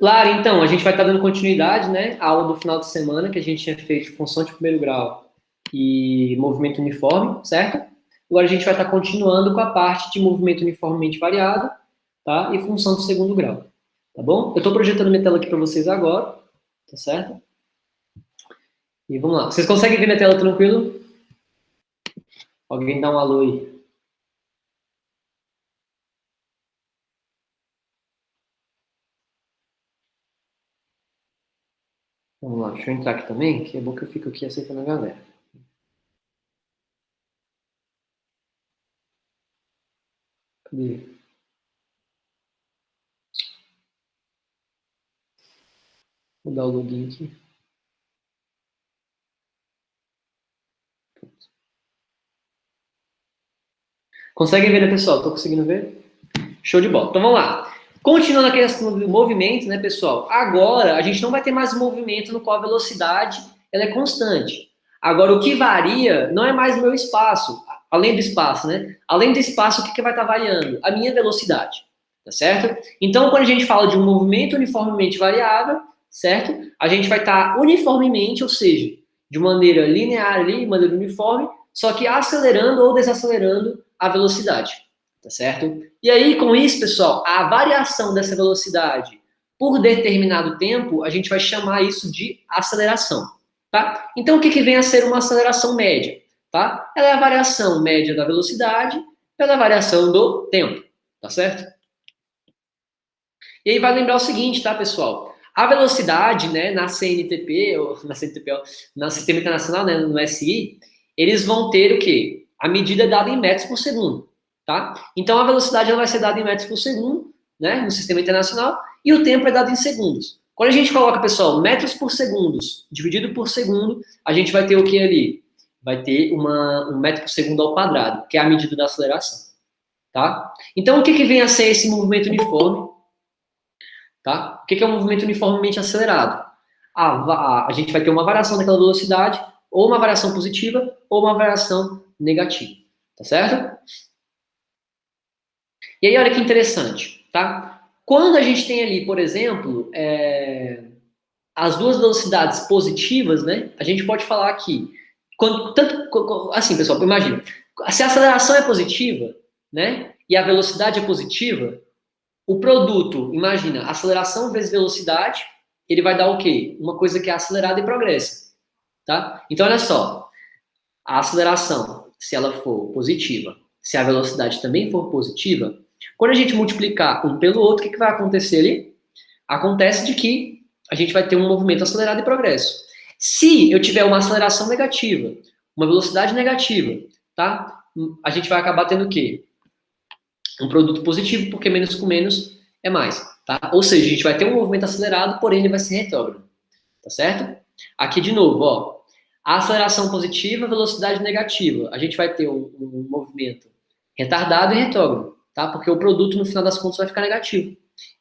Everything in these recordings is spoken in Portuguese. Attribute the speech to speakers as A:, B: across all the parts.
A: Lara, então, a gente vai estar dando continuidade, né, à aula do final de semana, que a gente tinha feito função de primeiro grau e movimento uniforme, certo? Agora a gente vai estar continuando com a parte de movimento uniformemente variado, tá? E função de segundo grau, tá bom? Eu estou projetando minha tela aqui para vocês agora, tá certo? E vamos lá. Vocês conseguem ver minha tela tranquilo? Alguém dá um alô aí. Vamos lá, deixa eu entrar aqui também, que é bom que eu fico aqui aceitando a galera. Cadê? Vou dar o login aqui. Conseguem ver, né, pessoal? Tô conseguindo ver? Show de bola. Então vamos lá. Continuando a questão do movimento, né, pessoal? Agora a gente não vai ter mais movimento no qual a velocidade ela é constante. Agora o que varia não é mais o meu espaço, além do espaço, né? Além do espaço, o que vai estar variando? A minha velocidade, tá certo? Então quando a gente fala de um movimento uniformemente variável, certo? A gente vai estar uniformemente, ou seja, de maneira linear ali, de maneira uniforme, só que acelerando ou desacelerando a velocidade, tá certo? E aí, com isso, pessoal, a variação dessa velocidade por determinado tempo, a gente vai chamar isso de aceleração, tá? Então, o que, que vem a ser uma aceleração média, tá? Ela é a variação média da velocidade pela variação do tempo, tá certo? E aí vai lembrar o seguinte, tá, pessoal? A velocidade, né, na CNTP, ou na CNTP, ó, no Sistema Internacional, né, no SI, eles vão ter o quê? A medida é dada em metros por segundo, tá? Então a velocidade ela vai ser dada em metros por segundo, né, no Sistema Internacional, e o tempo é dado em segundos. Quando a gente coloca, pessoal, metros por segundos dividido por segundo, a gente vai ter o que ali? Vai ter um metro por segundo ao quadrado, que é a medida da aceleração, tá? Então o que, que vem a ser esse movimento uniforme? Tá? O que é um movimento uniformemente acelerado? A gente vai ter uma variação daquela velocidade, ou uma variação positiva, ou uma variação negativa. Tá certo? E aí, olha que interessante, tá? Quando a gente tem ali, por exemplo, as duas velocidades positivas, né? A gente pode falar que, assim, pessoal, imagina, se a aceleração é positiva, né? E a velocidade é positiva, o produto, imagina, aceleração vezes velocidade, ele vai dar o quê? Uma coisa que é acelerada e progressa, tá? Então, olha só, a aceleração, se ela for positiva, se a velocidade também for positiva, quando a gente multiplicar um pelo outro, o que, que vai acontecer ali? Acontece de que a gente vai ter um movimento acelerado e progresso. Se eu tiver uma aceleração negativa, uma velocidade negativa, tá? A gente vai acabar tendo o quê? Um produto positivo, porque menos com menos é mais, tá? Ou seja, a gente vai ter um movimento acelerado, porém ele vai ser retrógrado, tá certo? Aqui de novo, ó, a aceleração positiva, velocidade negativa, a gente vai ter um movimento retardado e retrógrado, tá? Porque o produto no final das contas vai ficar negativo.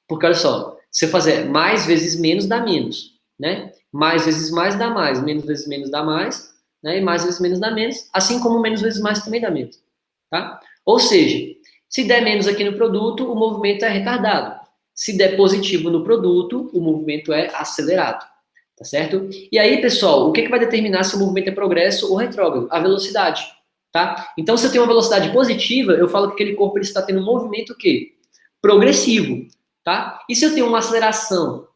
A: Porque olha só, se eu fazer mais vezes menos dá menos, né? Mais vezes mais dá mais, menos vezes menos dá mais, né? E mais vezes menos dá menos, assim como menos vezes mais também dá menos, tá? Ou seja, se der menos aqui no produto, o movimento é retardado. Se der positivo no produto, o movimento é acelerado. Tá certo? E aí, pessoal, o que, que vai determinar se o movimento é progresso ou retrógrado? A velocidade. Tá? Então, se eu tenho uma velocidade positiva, eu falo que aquele corpo ele está tendo um movimento o quê? Progressivo. Tá? E se eu tenho uma aceleração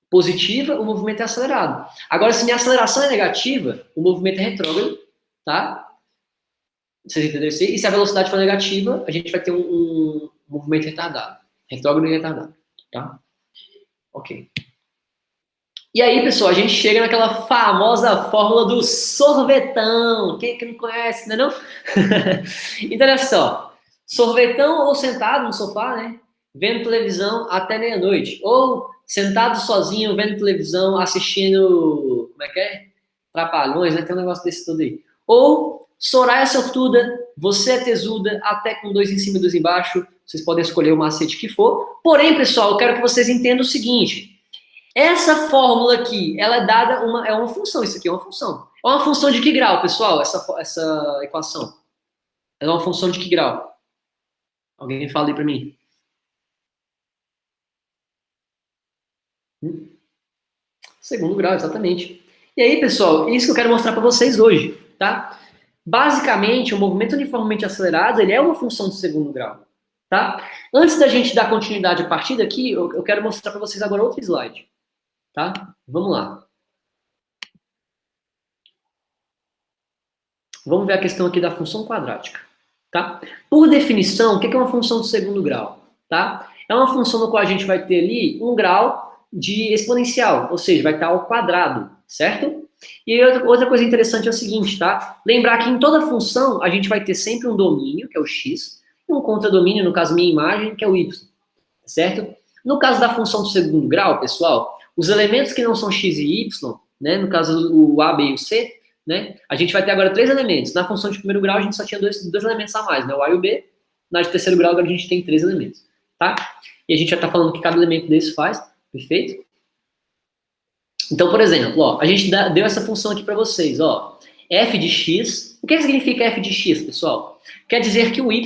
A: positiva, o movimento é acelerado. Agora, se minha aceleração é negativa, o movimento é retrógrado. Tá? Vocês entenderam isso? E se a velocidade for negativa, a gente vai ter um movimento retardado. Retrógrado e retardado. Tá? Ok. E aí, pessoal, a gente chega naquela famosa fórmula do sorvetão. Quem é que não conhece, né, não? Então, olha só. Sorvetão ou sentado no sofá, né? Vendo televisão até meia-noite. Ou sentado sozinho, vendo televisão, assistindo... Como é que é? Trapalhões, né? Tem um negócio desse tudo aí. Ou Soraya sortuda, você é tesuda, até com dois em cima e dois embaixo. Vocês podem escolher o macete que for. Porém, pessoal, eu quero que vocês entendam o seguinte... Essa fórmula aqui, ela é dada é uma função, isso aqui é uma função. É uma função de que grau, pessoal, essa equação? É uma função de que grau? Alguém fala aí para mim. Segundo grau, exatamente. E aí, pessoal, isso que eu quero mostrar para vocês hoje, tá? Basicamente, o movimento uniformemente acelerado, ele é uma função de segundo grau, tá? Antes da gente dar continuidade a partir daqui, eu quero mostrar para vocês agora outro slide, tá? Vamos lá. Vamos ver a questão aqui da função quadrática, tá? Por definição, o que é uma função de segundo grau, tá? É uma função no qual a gente vai ter ali um grau de exponencial, ou seja, vai estar ao quadrado, certo? E outra coisa interessante é o seguinte, tá? Lembrar que em toda função a gente vai ter sempre um domínio, que é o x, e um contradomínio, no caso minha imagem, que é o y, certo? No caso da função de segundo grau, pessoal, os elementos que não são x e y, né, no caso o a, b e o c, né, a gente vai ter agora três elementos. Na função de primeiro grau a gente só tinha dois elementos a mais, né, o a e o b. Na de terceiro grau agora a gente tem três elementos, tá? E a gente já está falando o que cada elemento desse faz, perfeito? Então, por exemplo, ó, a gente deu essa função aqui para vocês, ó, f de x. O que significa f de x, pessoal? Quer dizer que o y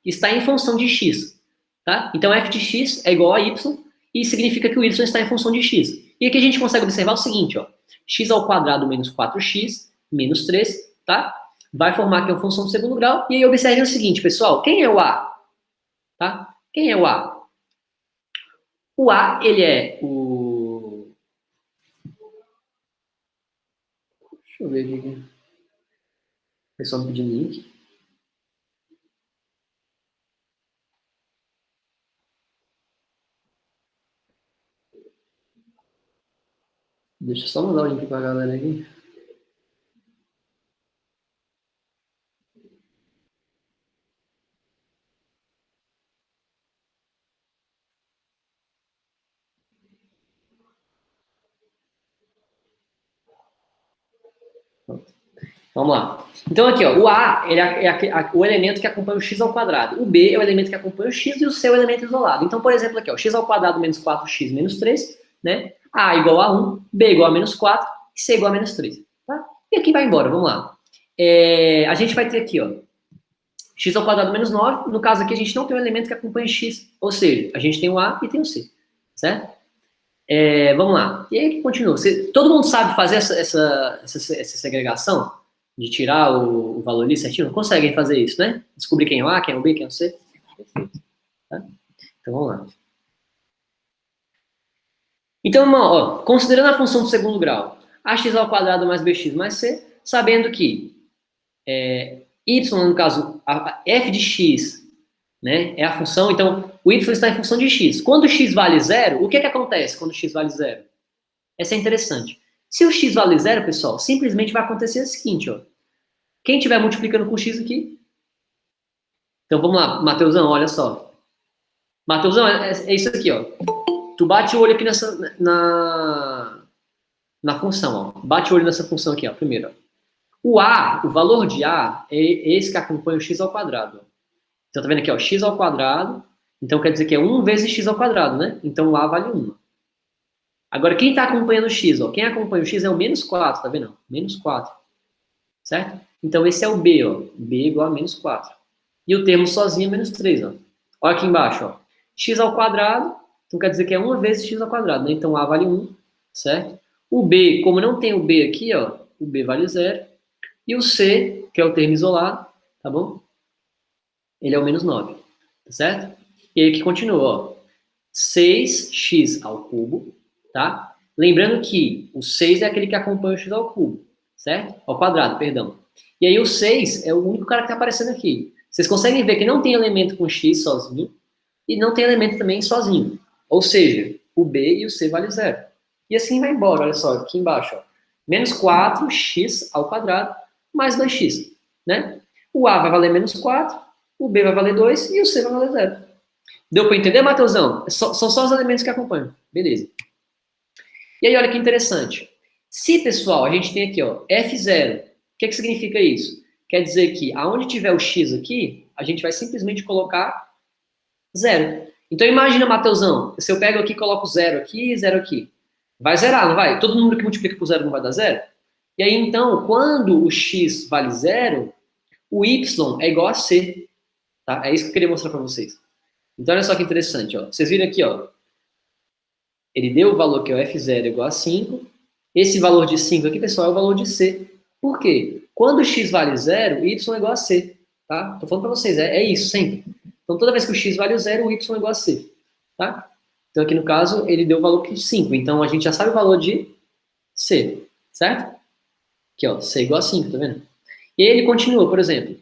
A: está em função de x, tá? Então, f de x é igual a y e significa que o y está em função de x. E aqui a gente consegue observar o seguinte, ó, x ao quadrado menos 4x menos 3, tá? Vai formar aqui uma função de segundo grau. E aí observem o seguinte, pessoal, quem é o a? Tá? Quem é o a? O a, ele é o... Deixa eu ver aqui. O pessoal me pedindo link. Deixa eu só mandar o link pra galera aqui. Vamos lá. Então aqui, ó, o A ele é o elemento que acompanha o x ao quadrado. O B é o elemento que acompanha o x e o C é o elemento isolado. Então, por exemplo, aqui, ó, x ao quadrado menos 4x menos 3, né? A igual a 1, B igual a menos 4 e C igual a menos 3. Tá? E aqui vai embora, vamos lá. A gente vai ter aqui, ó, x ao quadrado menos 9. No caso aqui, a gente não tem um elemento que acompanha x. Ou seja, a gente tem o A e tem o C. Certo? Vamos lá. E aí que continua. Todo mundo sabe fazer essa segregação? De tirar o valor ali certinho? Não conseguem fazer isso, né? Descobrir quem é o A, quem é o B, quem é o C. Perfeito. Tá? Então vamos lá. Então, irmão, ó, considerando a função do segundo grau, ax ao quadrado mais bx mais c, sabendo que y, no caso, a f de x, né, é a função, então o y está em função de x. Quando x vale zero, o que acontece quando x vale zero? Essa é interessante. Se o x vale zero, pessoal, simplesmente vai acontecer o seguinte, ó. Quem estiver multiplicando com x aqui, então vamos lá, Mateusão, olha só. Mateusão, é isso aqui, ó. Tu bate o olho aqui na função, ó. Bate o olho nessa função aqui, ó, primeiro, ó. O A, o valor de A, é esse que acompanha o x ao quadrado. Ó. Então tá vendo aqui, ó, x ao quadrado, então quer dizer que é 1 vezes x ao quadrado, né? Então o A vale 1. Agora, quem está acompanhando o x? Ó? Quem acompanha o x é o menos 4, tá vendo? Menos 4. Certo? Então, esse é o b, ó. B igual a menos 4. E o termo sozinho é menos 3, ó. Olha aqui embaixo, ó. X ao quadrado, então quer dizer que é 1 vezes x ao quadrado, né? Então, a vale 1, certo? O b, como não tem o b aqui, ó, o b vale 0. E o c, que é o termo isolado, tá bom? Ele é o menos 9, tá certo? E aí que continua, ó. 6x ao cubo, tá? Lembrando que o 6 é aquele que acompanha o x ao cubo, certo? Ao quadrado, perdão. E aí o 6 é o único cara que está aparecendo aqui. Vocês conseguem ver que não tem elemento com x sozinho e não tem elemento também sozinho. Ou seja, o b e o c vale 0. E assim vai embora, olha só, aqui embaixo, ó. Menos 4x ao quadrado mais 2x, né? O a vai valer menos 4, o b vai valer 2 e o c vai valer 0. Deu para entender, Matheusão? São só os elementos que acompanham. Beleza. E aí, olha que interessante. Se, pessoal, a gente tem aqui, ó, F0, o que significa isso? Quer dizer que aonde tiver o x aqui, a gente vai simplesmente colocar 0. Então, imagina, Matheusão, se eu pego aqui e coloco 0 aqui e 0 aqui. Vai zerar, não vai? Todo número que multiplica por 0 não vai dar 0? E aí, então, quando o x vale 0, o y é igual a c. Tá? É isso que eu queria mostrar para vocês. Então, olha só que interessante, ó. Vocês viram aqui, ó. Ele deu o valor que é o F0 igual a 5. Esse valor de 5 aqui, pessoal, é o valor de C. Por quê? Quando x vale 0, y é igual a C. Tá? Tô falando para vocês, é isso sempre. Então, toda vez que o x vale 0, o y é igual a C. Tá? Então, aqui no caso, ele deu o valor de 5. Então, a gente já sabe o valor de C. Certo? Aqui, ó, C igual a 5, tá vendo? E aí ele continua, por exemplo,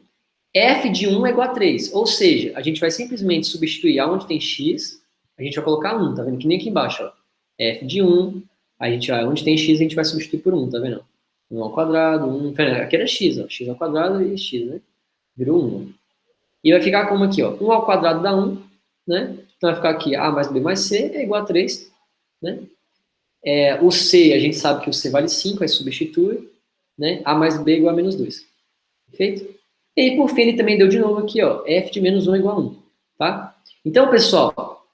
A: f de 1 é igual a 3. Ou seja, a gente vai simplesmente substituir aonde tem x, a gente vai colocar 1, tá vendo? Que nem aqui embaixo, ó. F de 1, a gente vai, onde tem x, a gente vai substituir por 1, tá vendo? 1 ao quadrado, 1, aqui era x, ó, x ao quadrado e x, né? Virou 1. E vai ficar como aqui, ó, 1 ao quadrado dá 1, né? Então vai ficar aqui A mais B mais C é igual a 3, né? O C, a gente sabe que o C vale 5, aí substitui, né? A mais B igual a menos 2. Perfeito? E aí, por fim, ele também deu de novo aqui, ó, f de menos 1 igual a 1, tá? Então, pessoal,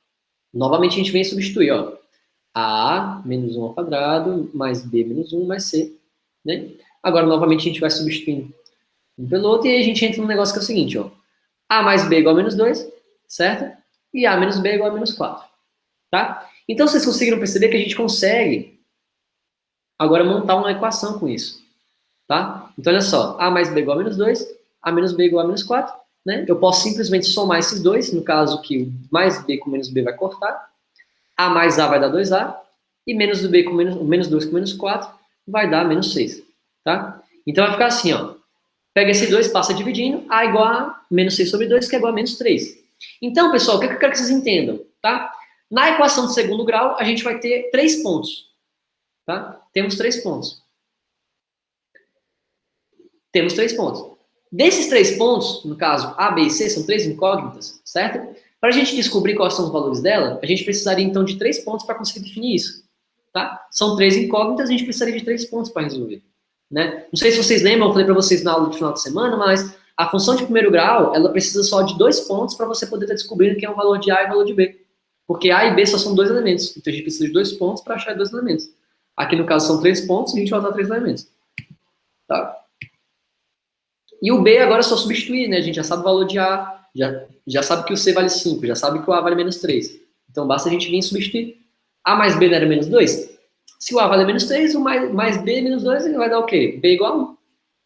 A: novamente a gente vem substituir, ó, a menos 1 ao quadrado, mais b menos 1, mais c, né? Agora, novamente, a gente vai substituindo um pelo outro, e aí a gente entra num negócio que é o seguinte, ó, a mais b igual a menos 2, certo? E a menos b igual a menos 4, tá? Então, vocês conseguiram perceber que a gente consegue agora montar uma equação com isso, tá? Então, olha só, a mais b igual a menos 2, a menos b igual a menos 4, né? Eu posso simplesmente somar esses dois, no caso que o mais b com menos b vai cortar, a mais a vai dar 2a, e menos do b com menos 2 com menos 4 vai dar menos 6, tá? Então vai ficar assim, ó, pega esse 2, passa dividindo, a igual a menos 6 sobre 2, que é igual a menos 3. Então, pessoal, o que eu quero que vocês entendam, tá? Na equação de segundo grau, a gente vai ter 3 pontos, tá? Temos 3 pontos. Temos 3 pontos. Desses 3 pontos, no caso A, B e C, são 3 incógnitas, certo? Para a gente descobrir quais são os valores dela, a gente precisaria então de 3 pontos para conseguir definir isso, tá? São 3 incógnitas, a gente precisaria de 3 pontos para resolver, né? Não sei se vocês lembram, eu falei para vocês na aula de final de semana, mas a função de primeiro grau, ela precisa só de 2 pontos para você poder estar descobrindo quem é o valor de A e o valor de B. Porque A e B só são 2 elementos, então a gente precisa de 2 pontos para achar 2 elementos. Aqui no caso são 3 pontos, a gente vai usar 3 elementos, tá? E o B agora é só substituir, né? A gente já sabe o valor de A, já sabe que o C vale 5, já sabe que o A vale menos 3. Então basta a gente vir substituir. A mais B não era menos 2? Se o A vale menos 3, o mais B menos 2 ele vai dar o quê? B igual a 1.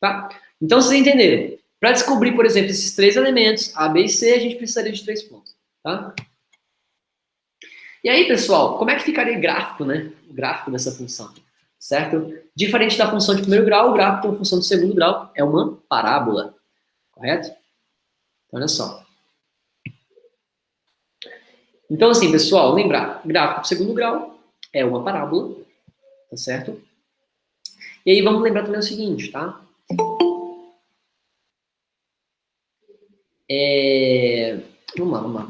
A: Tá? Então vocês entenderam. Para descobrir, por exemplo, esses 3 elementos, A, B e C, a gente precisaria de 3 pontos. Tá? E aí, pessoal, como é que ficaria o gráfico, né? O gráfico dessa função. Certo? Diferente da função de primeiro grau, o gráfico da função de segundo grau é uma parábola. Correto? Então, olha só. Então, assim, pessoal, lembrar, gráfico de segundo grau é uma parábola, tá certo? E aí, vamos lembrar também o seguinte, tá? Vamos lá.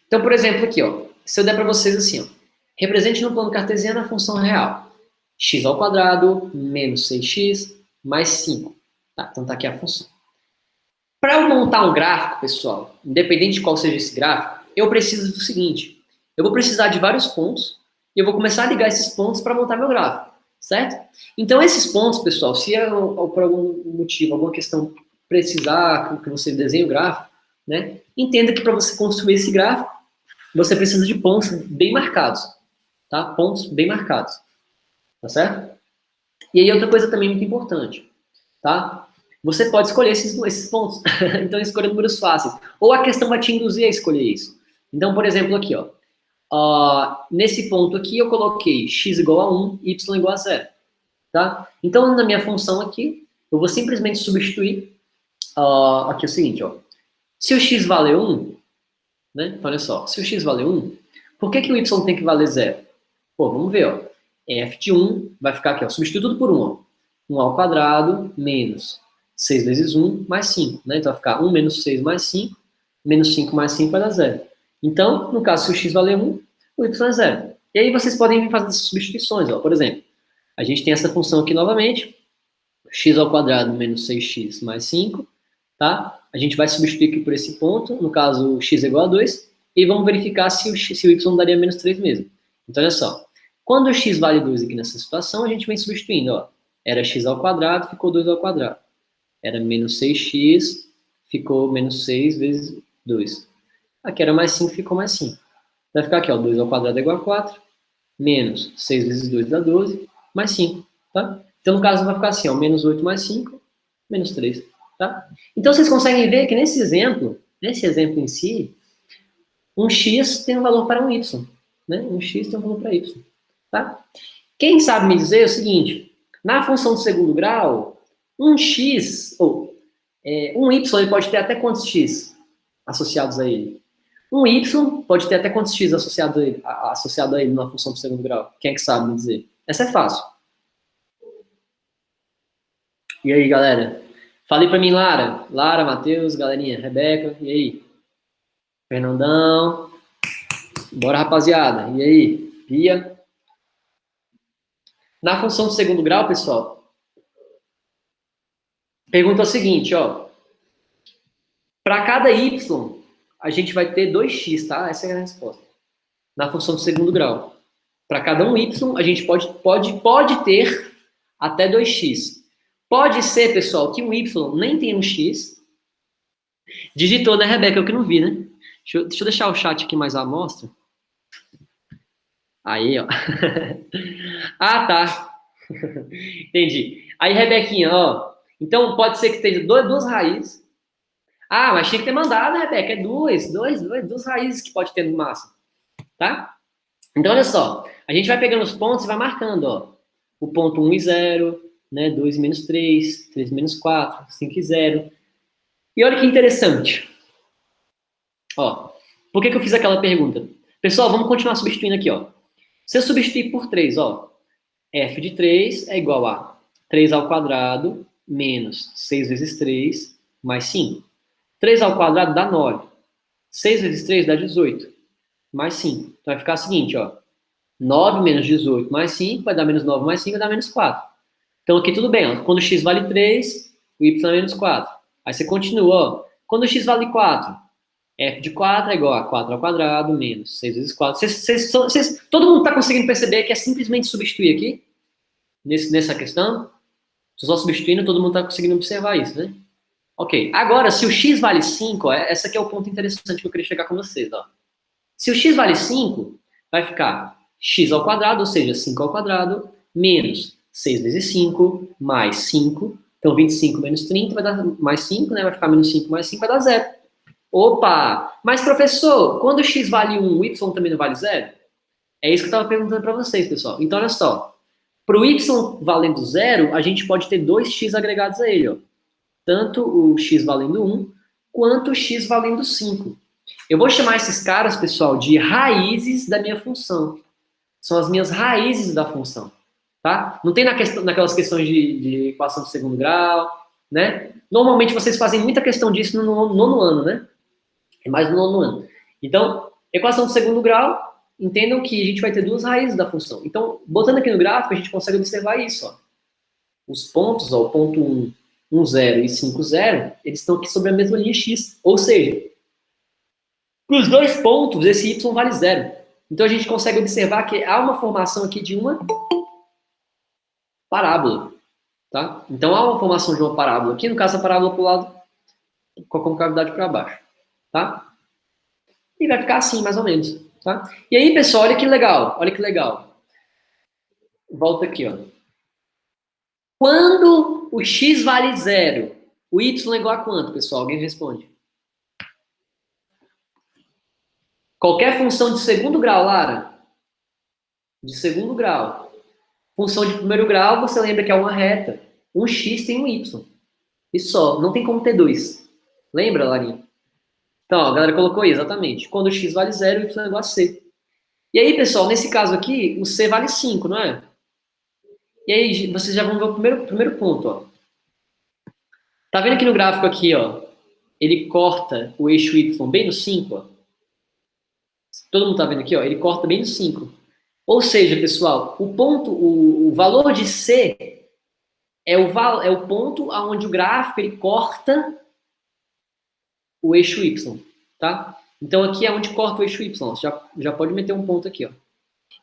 A: Então, por exemplo, aqui, ó, se eu der para vocês assim, ó, represente no plano cartesiano a função real. X ao quadrado menos 6x mais 5. Tá, então tá aqui a função. Para eu montar um gráfico, pessoal, independente de qual seja esse gráfico, eu preciso do seguinte. Eu vou precisar de vários pontos e eu vou começar a ligar esses pontos para montar meu gráfico, certo? Então, esses pontos, pessoal, se por algum motivo, alguma questão precisar que você desenhe o gráfico, né, entenda que para você construir esse gráfico, você precisa de pontos bem marcados, tá? Pontos bem marcados. Tá certo? E aí outra coisa também muito importante, tá? Você pode escolher esses pontos. Então escolha números fáceis. Ou a questão vai te induzir a escolher isso. Então, por exemplo, aqui, ó. Nesse ponto aqui eu coloquei x igual a 1, y igual a 0. Tá? Então, na minha função aqui, eu vou simplesmente substituir aqui o seguinte, ó. Se o x valer 1, né? Então, olha só. Se o x valer 1, por que o y tem que valer 0? Pô, vamos ver, ó. F de 1 vai ficar aqui, ó, substitui tudo por 1, ó. 1 ao quadrado menos 6 vezes 1 mais 5, né? Então vai ficar 1 menos 6 mais 5, menos 5 mais 5 vai dar 0. Então, no caso, se o x valer 1, o y é 0. E aí vocês podem vir fazer essas substituições, ó. Por exemplo, a gente tem essa função aqui novamente, x ao quadrado menos 6x mais 5, tá? A gente vai substituir aqui por esse ponto, no caso, x é igual a 2, e vamos verificar se o y daria menos 3 mesmo. Então, olha só. Quando o x vale 2 aqui nessa situação, a gente vem substituindo, ó. Era x ao quadrado, ficou 2 ao quadrado. Era menos 6x, ficou menos 6 vezes 2. Aqui era mais 5, ficou mais 5. Vai ficar aqui, ó, 2 ao quadrado é igual a 4, menos 6 vezes 2 dá 12, mais 5, tá? Então, no caso, vai ficar assim, ó, menos 8 mais 5, menos 3, tá? Então, vocês conseguem ver que nesse exemplo em si, um x tem um valor para um y, né? Um x tem um valor para y, tá? Quem sabe me dizer é o seguinte, na função de segundo grau, um x, ou um y, ele pode ter até quantos x associados a ele? Um y pode ter até quantos x associado a ele numa função de segundo grau? Quem é que sabe me dizer? Essa é fácil. E aí, galera? Falei pra mim, Lara. Lara, Matheus, galerinha, Rebeca, e aí? Fernandão. Bora, rapaziada. E aí? Pia? Na função de segundo grau, pessoal, pergunta o seguinte, ó. Para cada y, a gente vai ter 2x, tá? Essa é a resposta. Na função de segundo grau. Para cada um y, a gente pode ter até 2x. Pode ser, pessoal, que um y nem tenha um x. Digitou, né, Rebeca? Eu que não vi, né? Deixa eu deixar o chat aqui mais à mostra. Aí, ó. Ah, tá. Entendi. Aí, Rebequinha, ó. Então, pode ser que tenha duas raízes. Ah, mas tinha que ter mandado, Rebeca. É duas raízes que pode ter no máximo. Tá? Então, olha só. A gente vai pegando os pontos e vai marcando, ó. O ponto 1 e 0, né? 2 e menos 3, 3 e menos 4, 5 e 0. E olha que interessante. Ó, por que eu fiz aquela pergunta? Pessoal, vamos continuar substituindo aqui, ó. Se eu substituir por 3, ó, f de 3 é igual a 3 ao quadrado menos 6 vezes 3 mais 5. 3 ao quadrado dá 9. 6 vezes 3 dá 18. Mais 5. Então vai ficar o seguinte, ó. 9 menos 18 mais 5 vai dar menos 9 mais 5 vai dar menos 4. Então aqui tudo bem, ó. Quando x vale 3, o y é menos 4. Aí você continua, ó. Quando x vale 4, f de 4 é igual a 4 ao quadrado menos 6 vezes 4. Todo mundo está conseguindo perceber que é simplesmente substituir aqui? Nessa questão? Estou só substituindo, todo mundo está conseguindo observar isso, né? Ok. Agora, se o x vale 5, ó, esse aqui é o ponto interessante que eu queria chegar com vocês, ó. Se o x vale 5, vai ficar x ao quadrado, ou seja, 5 ao quadrado, menos 6 vezes 5, mais 5. Então, 25 menos 30 vai dar mais 5, né? Vai ficar menos 5 mais 5 vai dar 0. Opa! Mas, professor, quando x vale 1, o y também não vale 0? É isso que eu estava perguntando para vocês, pessoal. Então, olha só. Para o y valendo 0, a gente pode ter 2x agregados a ele, ó. Tanto o x valendo 1, quanto o x valendo 5. Eu vou chamar esses caras, pessoal, de raízes da minha função. São as minhas raízes da função, tá? Não tem naquelas questões de equação de segundo grau, né? Normalmente vocês fazem muita questão disso no nono ano, né? É mais no nono ano. Então, equação de segundo grau, entendam que a gente vai ter duas raízes da função. Então, botando aqui no gráfico, a gente consegue observar isso, ó. Os pontos, ó, o ponto 1, 1, 0 e 5, 0, eles estão aqui sobre a mesma linha x. Ou seja, para os dois pontos, esse y vale 0. Então, a gente consegue observar que há uma formação aqui de uma parábola, tá? Então, há uma formação de uma parábola aqui, no caso, a parábola para o lado, com a concavidade para baixo, tá? E vai ficar assim, mais ou menos, tá? E aí, pessoal, olha que legal, olha que legal. Volta aqui, ó. Quando o x vale 0, o y é igual a quanto, pessoal? Alguém responde. Qualquer função de segundo grau, Lara. De segundo grau. Função de primeiro grau, você lembra que é uma reta. Um x tem um y. E só, não tem como ter dois. Lembra, Larinha? Então, ó, a galera colocou aí, exatamente. Quando o x vale 0, o y é igual a c. E aí, pessoal, nesse caso aqui, o c vale 5, não é? E aí, vocês já vão ver o primeiro ponto, ó. Tá vendo aqui no gráfico aqui, ó? Ele corta o eixo y bem no 5, ó. Todo mundo tá vendo aqui, ó? Ele corta bem no 5. Ou seja, pessoal, o valor de C é o ponto onde o gráfico ele corta o eixo Y, tá? Então aqui é onde corta o eixo Y. Você já pode meter um ponto aqui, ó.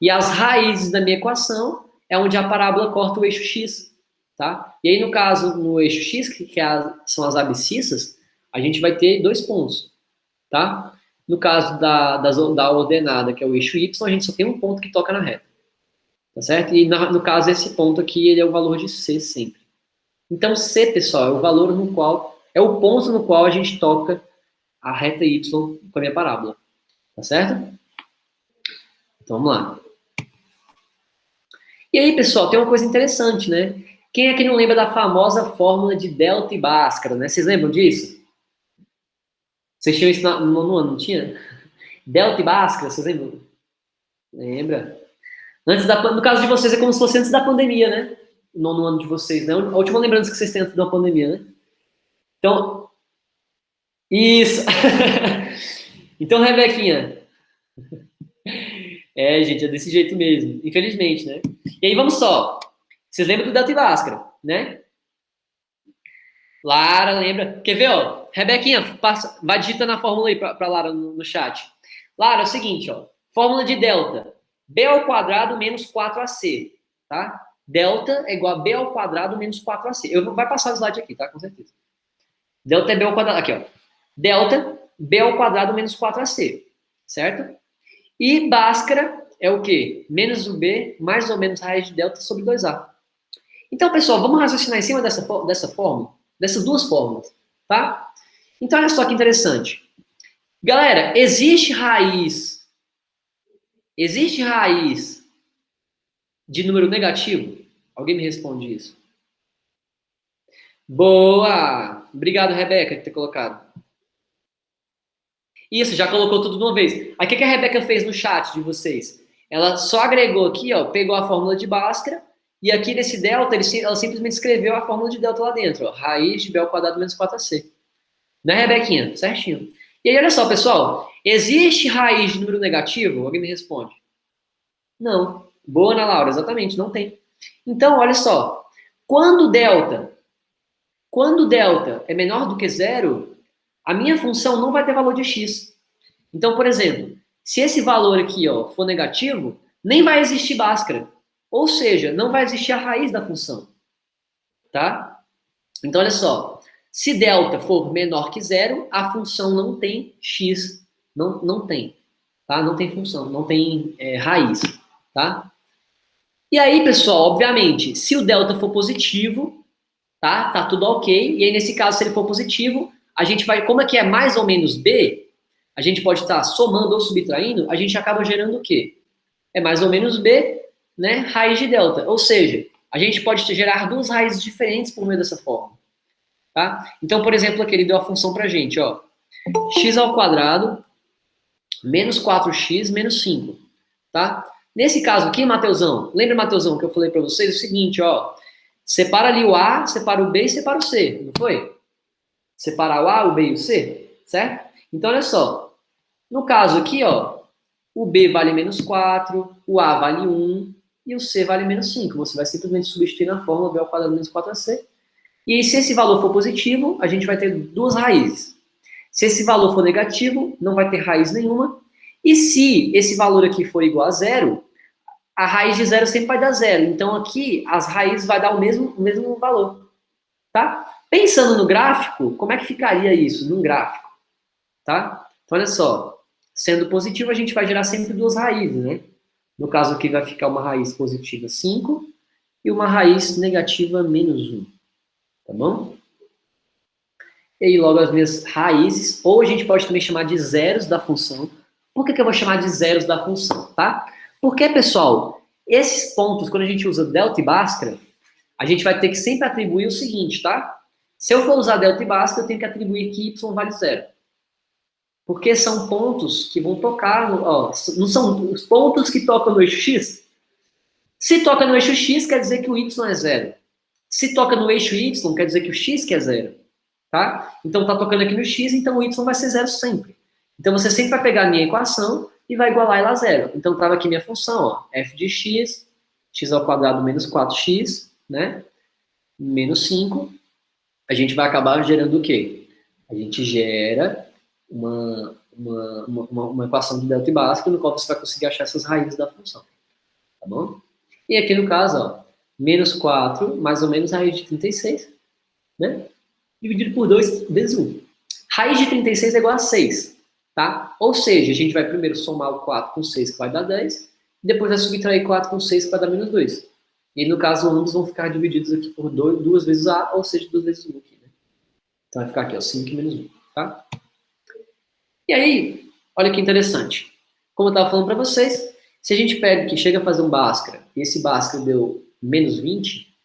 A: E as raízes da minha equação é onde a parábola corta o eixo X, tá? E aí, no caso, no eixo X, são as abscissas, a gente vai ter 2 pontos, tá? No caso da ordenada, que é o eixo Y, a gente só tem um ponto que toca na reta. Tá certo? E no caso, esse ponto aqui, ele é o valor de C sempre. Então, C, pessoal, é o valor no qual, é o ponto no qual a gente toca a reta Y com a minha parábola. Tá certo? Então, vamos lá. E aí, pessoal, tem uma coisa interessante, né? Quem é que não lembra da famosa fórmula de delta e Bhaskara, né? Vocês lembram disso? Vocês tinham isso no nono ano, não tinha? Delta e Bhaskara, vocês lembram? Lembra? No caso de vocês, é como se fosse antes da pandemia, né? O nono ano de vocês, né? A última lembrança que vocês têm antes da pandemia, né? Então, isso. Então, Rebequinha. É, gente, é desse jeito mesmo. Infelizmente, né? E aí, vamos só. Vocês lembram do delta e Bhaskara, né? Lara, lembra? Quer ver, ó? Rebequinha, vai digitando a fórmula aí pra Lara no chat. Lara, é o seguinte, ó. Fórmula de delta. B ao quadrado menos 4AC, tá? Delta é igual a B ao quadrado menos 4AC. Vai passar o slide aqui, tá? Com certeza. Delta é B ao quadrado. Aqui, ó. Delta, B ao quadrado menos 4AC, certo? E Bhaskara é o quê? Menos o B mais ou menos raiz de delta sobre 2A. Então, pessoal, vamos raciocinar em cima dessa fórmula, dessas duas fórmulas, tá? Então, olha só que interessante. Galera, existe raiz de número negativo? Alguém me responde isso? Boa! Obrigado, Rebeca, por ter colocado. Isso, já colocou tudo de uma vez. Aí, o que a Rebeca fez no chat de vocês? Ela só agregou aqui, ó, pegou a fórmula de Bhaskara, e aqui nesse delta, ela simplesmente escreveu a fórmula de delta lá dentro, ó, raiz de B ao quadrado menos 4AC. Né, Rebequinha? Certinho. E aí, olha só, pessoal, existe raiz de número negativo? Alguém me responde. Não. Boa, Ana Laura, exatamente, não tem. Então, olha só, quando delta é menor do que zero, a minha função não vai ter valor de x. Então, por exemplo, se esse valor aqui, ó, for negativo, nem vai existir Bhaskara. Ou seja, não vai existir a raiz da função. Tá? Então, olha só. Se delta for menor que zero, a função não tem x. Não tem. Tá? Não tem função, não tem raiz. Tá? E aí, pessoal, obviamente, se o delta for positivo, tá tudo ok. E aí, nesse caso, se ele for positivo, a gente vai, como é que é mais ou menos b, a gente pode estar somando ou subtraindo, a gente acaba gerando o quê? É mais ou menos b, né, raiz de delta. Ou seja, a gente pode gerar duas raízes diferentes por meio dessa forma. Tá? Então, por exemplo, aqui ele deu a função pra gente, ó. X ao quadrado menos 4x menos 5. Tá? Nesse caso aqui, Mateusão, lembra, Mateusão, que eu falei para vocês o seguinte, ó. Separa ali o A, separa o B e separa o C, não foi? Separar o A, o B e o C, certo? Então, olha só. No caso aqui, ó, o B vale menos 4, o A vale 1 e o C vale menos 5. Você vai simplesmente substituir na fórmula B ao quadrado menos 4AC. E aí, se esse valor for positivo, a gente vai ter duas raízes. Se esse valor for negativo, não vai ter raiz nenhuma. E se esse valor aqui for igual a zero, a raiz de zero sempre vai dar zero. Então, aqui, as raízes vai dar o mesmo valor. Tá? Pensando no gráfico, como é que ficaria isso num gráfico? Tá? Então, olha só. Sendo positivo, a gente vai gerar sempre duas raízes, né? No caso aqui, vai ficar uma raiz positiva 5 e uma raiz negativa menos 1. Tá bom? E aí, logo, as minhas raízes, ou a gente pode também chamar de zeros da função. Por que eu vou chamar de zeros da função, tá? Porque, pessoal, esses pontos, quando a gente usa delta e Bhaskara, a gente vai ter que sempre atribuir o seguinte, tá? Se eu for usar delta e Bhaskara, eu tenho que atribuir que y vale zero. Porque são pontos que vão tocar, ó, não são os pontos que tocam no eixo x? Se toca no eixo x, quer dizer que o y é zero. Se toca no eixo y, quer dizer que o x que é zero. Tá? Então tá tocando aqui no x, então o y vai ser zero sempre. Então você sempre vai pegar a minha equação e vai igualar ela a zero. Então estava aqui minha função, ó, f de x, x ao quadrado menos 4x, né? Menos 5. A gente vai acabar gerando o quê? A gente gera uma equação de delta e Bhaskara, no qual você vai conseguir achar essas raízes da função. Tá bom? E aqui no caso, ó, menos 4, mais ou menos a raiz de 36, né? Dividido por 2 vezes 1. Raiz de 36 é igual a 6, tá? Ou seja, a gente vai primeiro somar o 4 com 6, que vai dar 10, depois vai subtrair 4 com 6 para dar menos 2. E no caso, ambos vão ficar divididos aqui por 2 vezes A, ou seja, 2 vezes 1 aqui, né? Então vai ficar aqui, ó, 5 menos 1, tá? E aí, olha que interessante. Como eu estava falando para vocês, se a gente pega que chega a fazer um Bhaskara, e esse Bhaskara deu menos 20,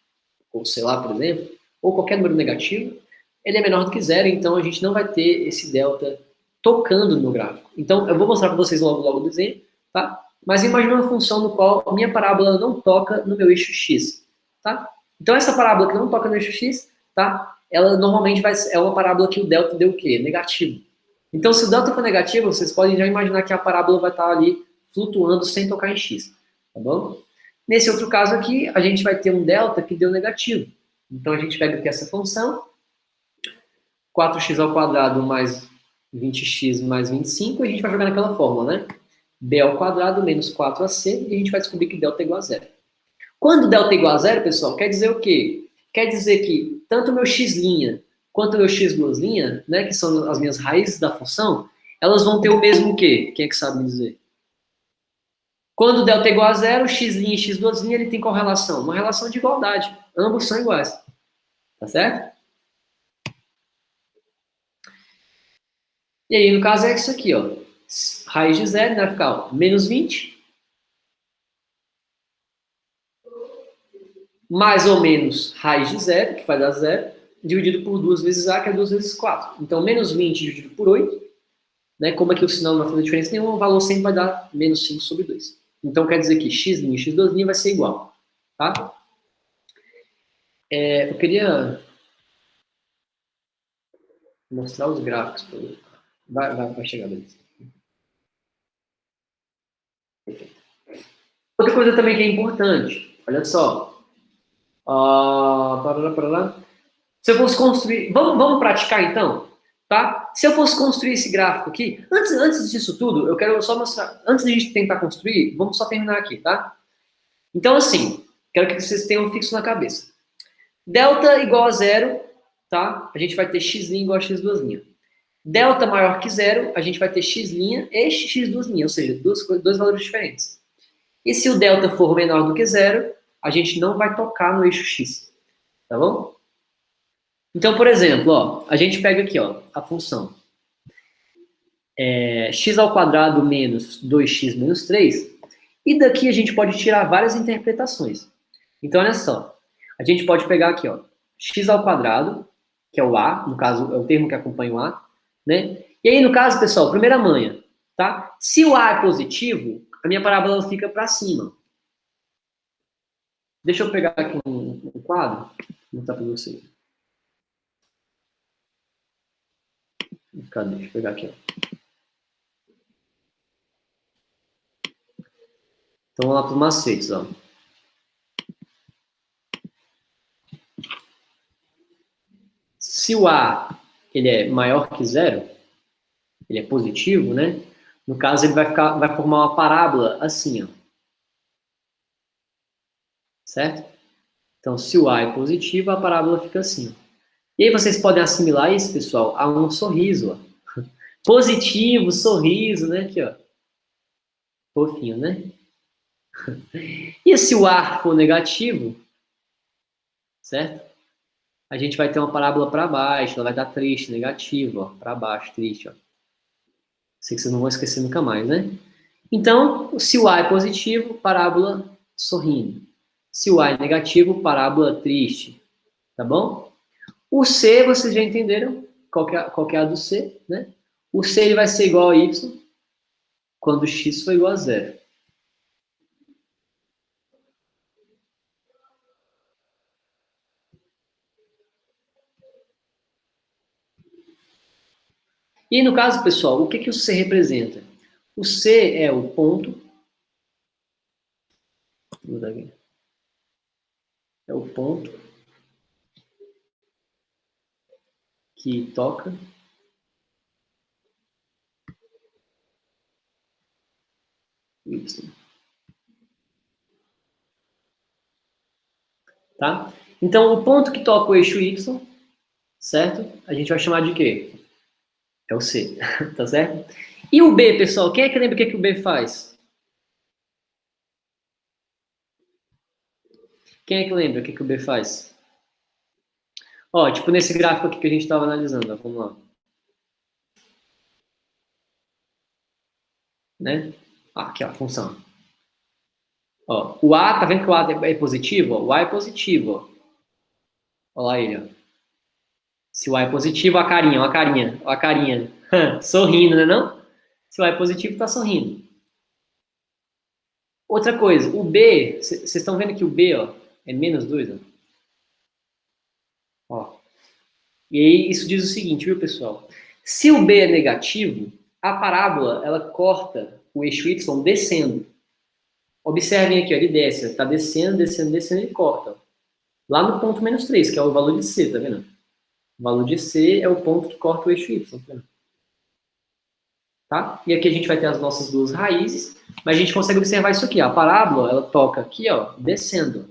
A: ou sei lá, por exemplo, ou qualquer número negativo, ele é menor do que zero, então a gente não vai ter esse delta tocando no gráfico. Então, eu vou mostrar para vocês logo o desenho, tá? Mas imagine uma função no qual a minha parábola não toca no meu eixo x, tá? Então, essa parábola que não toca no eixo x, tá? Ela normalmente é uma parábola que o delta deu o quê? Negativo. Então, se o delta for negativo, vocês podem já imaginar que a parábola vai estar ali flutuando sem tocar em x, tá bom? Nesse outro caso aqui, a gente vai ter um delta que deu negativo. Então, a gente pega aqui essa função, 4x ao quadrado mais 20x mais 25, e a gente vai jogar naquela fórmula, né? B ao quadrado menos 4ac, e a gente vai descobrir que delta é igual a zero. Quando delta é igual a zero, pessoal, quer dizer o quê? Quer dizer que tanto o meu x' quanto o meu x duas linha, né, que são as minhas raízes da função, elas vão ter o mesmo quê? Quem é que sabe me dizer? Quando delta é igual a zero, x' e x duas linha, ele tem qual relação? Uma relação de igualdade. Ambos são iguais. Tá certo? E aí, no caso, é isso aqui, ó. Raiz de zero, né, vai ficar, ó, menos 20, mais ou menos raiz de zero, que vai dar zero, dividido por 2 vezes A, que é 2 vezes 4. Então, menos 20 dividido por 8, né, como aqui o sinal não vai fazer diferença nenhuma, o valor sempre vai dar menos 5 sobre 2. Então, quer dizer que x' e x duas linha vai ser igual. Tá? Eu queria mostrar os gráficos. Vai chegar, beleza. Outra coisa também que é importante, olha só. Se eu fosse construir... Vamos praticar, então? Tá? Se eu fosse construir esse gráfico aqui... Antes disso tudo, eu quero só mostrar... Antes de a gente tentar construir, vamos só terminar aqui, tá? Então, assim, quero que vocês tenham fixo na cabeça. Delta igual a zero, tá? A gente vai ter x' igual a x duas linha. Delta maior que zero, a gente vai ter x' e x duas linha, ou seja, dois valores diferentes. E se o delta for menor do que zero, a gente não vai tocar no eixo x, tá bom? Então, por exemplo, ó, a gente pega aqui, ó, a função x ao quadrado menos 2x menos 3, e daqui a gente pode tirar várias interpretações. Então, olha só, a gente pode pegar aqui, ó, x ao quadrado, que é o a, no caso, é o termo que acompanha o a, né? E aí, no caso, pessoal, primeira manha, tá? Se o a é positivo, a minha parábola fica para cima. Deixa eu pegar aqui um quadro, vou mostrar para vocês. Cadê? Deixa eu pegar aqui, ó. Então, vamos lá para os macetes, ó. Se o a ele é maior que zero, ele é positivo, né? No caso, ele vai formar uma parábola assim, ó. Certo? Então, se o a é positivo, a parábola fica assim. E aí vocês podem assimilar isso, pessoal, a um sorriso, ó. Positivo, sorriso, né? Aqui, ó. Fofinho, né? E se o a for negativo, certo? A gente vai ter uma parábola para baixo, ela vai estar triste, negativo, ó, para baixo, triste, ó. Sei que vocês não vão esquecer nunca mais, né? Então, se o A é positivo, parábola sorrindo. Se o A é negativo, parábola triste. Tá bom? O C, vocês já entenderam qual que é a do C, né? O C ele vai ser igual a Y quando x for igual a zero. E no caso, pessoal, o que o C representa? O C é o ponto. Vou mudar aqui. É o ponto que toca Y. Tá? Então, o ponto que toca o eixo Y, certo? A gente vai chamar de quê? É o C, tá certo? E o B, pessoal? Quem é que lembra o que o B faz? Quem é que lembra o que o B faz? Ó, tipo nesse gráfico aqui que a gente estava analisando, ó, vamos lá. Né? Aqui, ó, a função. Ó, o A, tá vendo que o A é positivo? Ó? O A é positivo, ó. Olha lá ele, ó. Se o A é positivo, a carinha, ó, a carinha, ó, a carinha. Sorrindo, né não? Se o A é positivo, tá sorrindo. Outra coisa, o B, vocês estão vendo que o B, ó, é menos 2, ó. Ó. E aí isso diz o seguinte, viu, pessoal? Se o B é negativo, a parábola, ela corta o eixo Y descendo. Observem aqui, ó, ele desce, está descendo, descendo, descendo, e corta. Lá no ponto menos 3, que é o valor de C, tá vendo? O valor de C é o ponto que corta o eixo Y, tá vendo? Tá? E aqui a gente vai ter as nossas duas raízes, mas a gente consegue observar isso aqui, ó. A parábola, ela toca aqui, ó, descendo.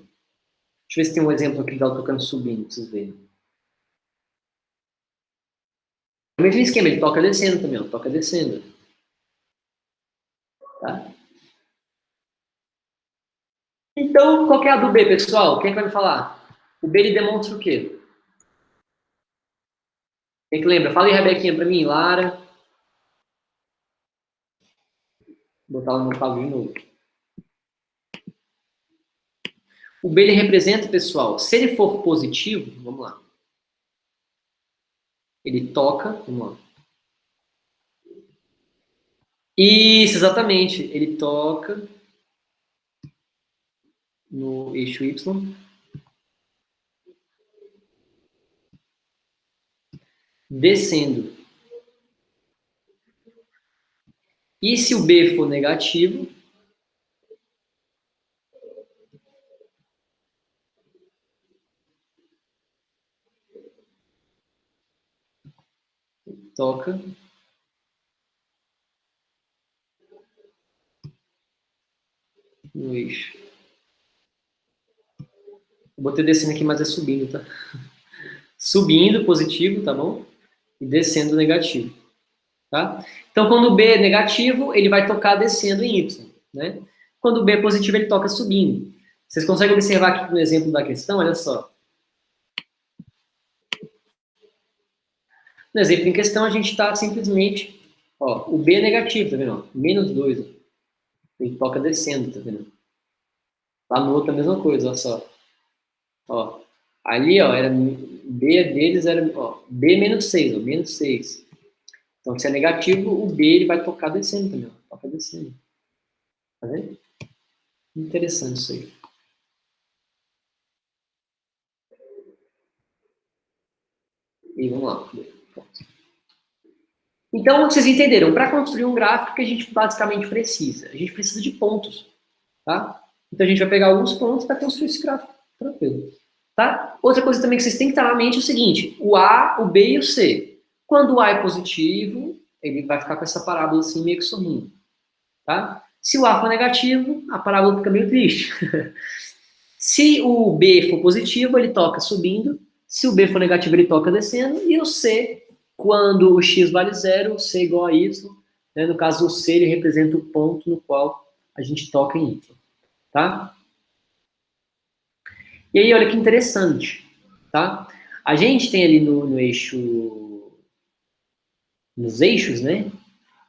A: Deixa eu ver se tem um exemplo aqui dela tocando subindo, pra vocês verem. O mesmo esquema, ele toca descendo também, ó, toca descendo. Tá? Então, qual que é a do B, pessoal? Quem é que vai me falar? O B, ele demonstra o quê? Quem que lembra? Fala aí, Rebequinha, pra mim, Lara. Vou botar ela no quadro de novo. O B, ele representa, pessoal, se ele for positivo, vamos lá. Ele toca, vamos lá. Isso, exatamente. Ele toca no eixo Y, descendo. E se o B for negativo, toca no eixo. Eu botei descendo aqui, mas é subindo, tá? Subindo, positivo, tá bom? E descendo, negativo, tá? Então, quando o B é negativo, ele vai tocar descendo em Y, né? Quando o B é positivo, ele toca subindo. Vocês conseguem observar aqui no exemplo da questão, olha só. No exemplo em questão, a gente está simplesmente, ó, o B é negativo, tá vendo? Menos 2, ó. Ele toca descendo, tá vendo? Lá no outro a mesma coisa, olha só. Ó, ali, ó, era B deles era, ó, B menos 6, ó, menos 6. Então, se é negativo, o B ele vai tocar descendo também, ó, toca descendo. Tá vendo? Interessante isso aí. E vamos lá. Então, vocês entenderam, para construir um gráfico, que a gente basicamente precisa? A gente precisa de pontos, tá? Então, a gente vai pegar alguns pontos para construir esse gráfico, tranquilo. Tá? Outra coisa também que vocês têm que estar na mente é o seguinte, o A, o B e o C. Quando o A é positivo, ele vai ficar com essa parábola assim, meio que sorrindo. Tá? Se o A for negativo, a parábola fica meio triste. Se o B for positivo, ele toca subindo. Se o B for negativo, ele toca descendo. E o C, quando o x vale zero, o C é igual a y. Né? No caso, o C ele representa o ponto no qual a gente toca em y. Tá? E aí, olha que interessante. Tá? A gente tem ali no eixo, nos eixos, né?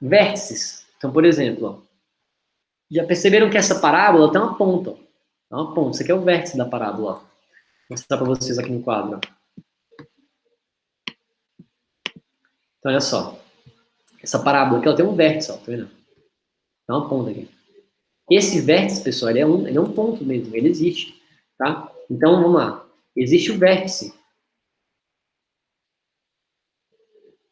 A: Vértices. Então, por exemplo, ó, já perceberam que essa parábola tem uma ponta. Ó. É uma ponta. Isso aqui é o vértice da parábola. Ó. Vou mostrar para vocês aqui no quadro. Ó. Então, olha só. Essa parábola aqui ela tem um vértice, ó, tá vendo? Tem uma ponta aqui. Esse vértice, pessoal, ele é um ponto mesmo, ele existe, tá? Então, vamos lá. Existe o vértice,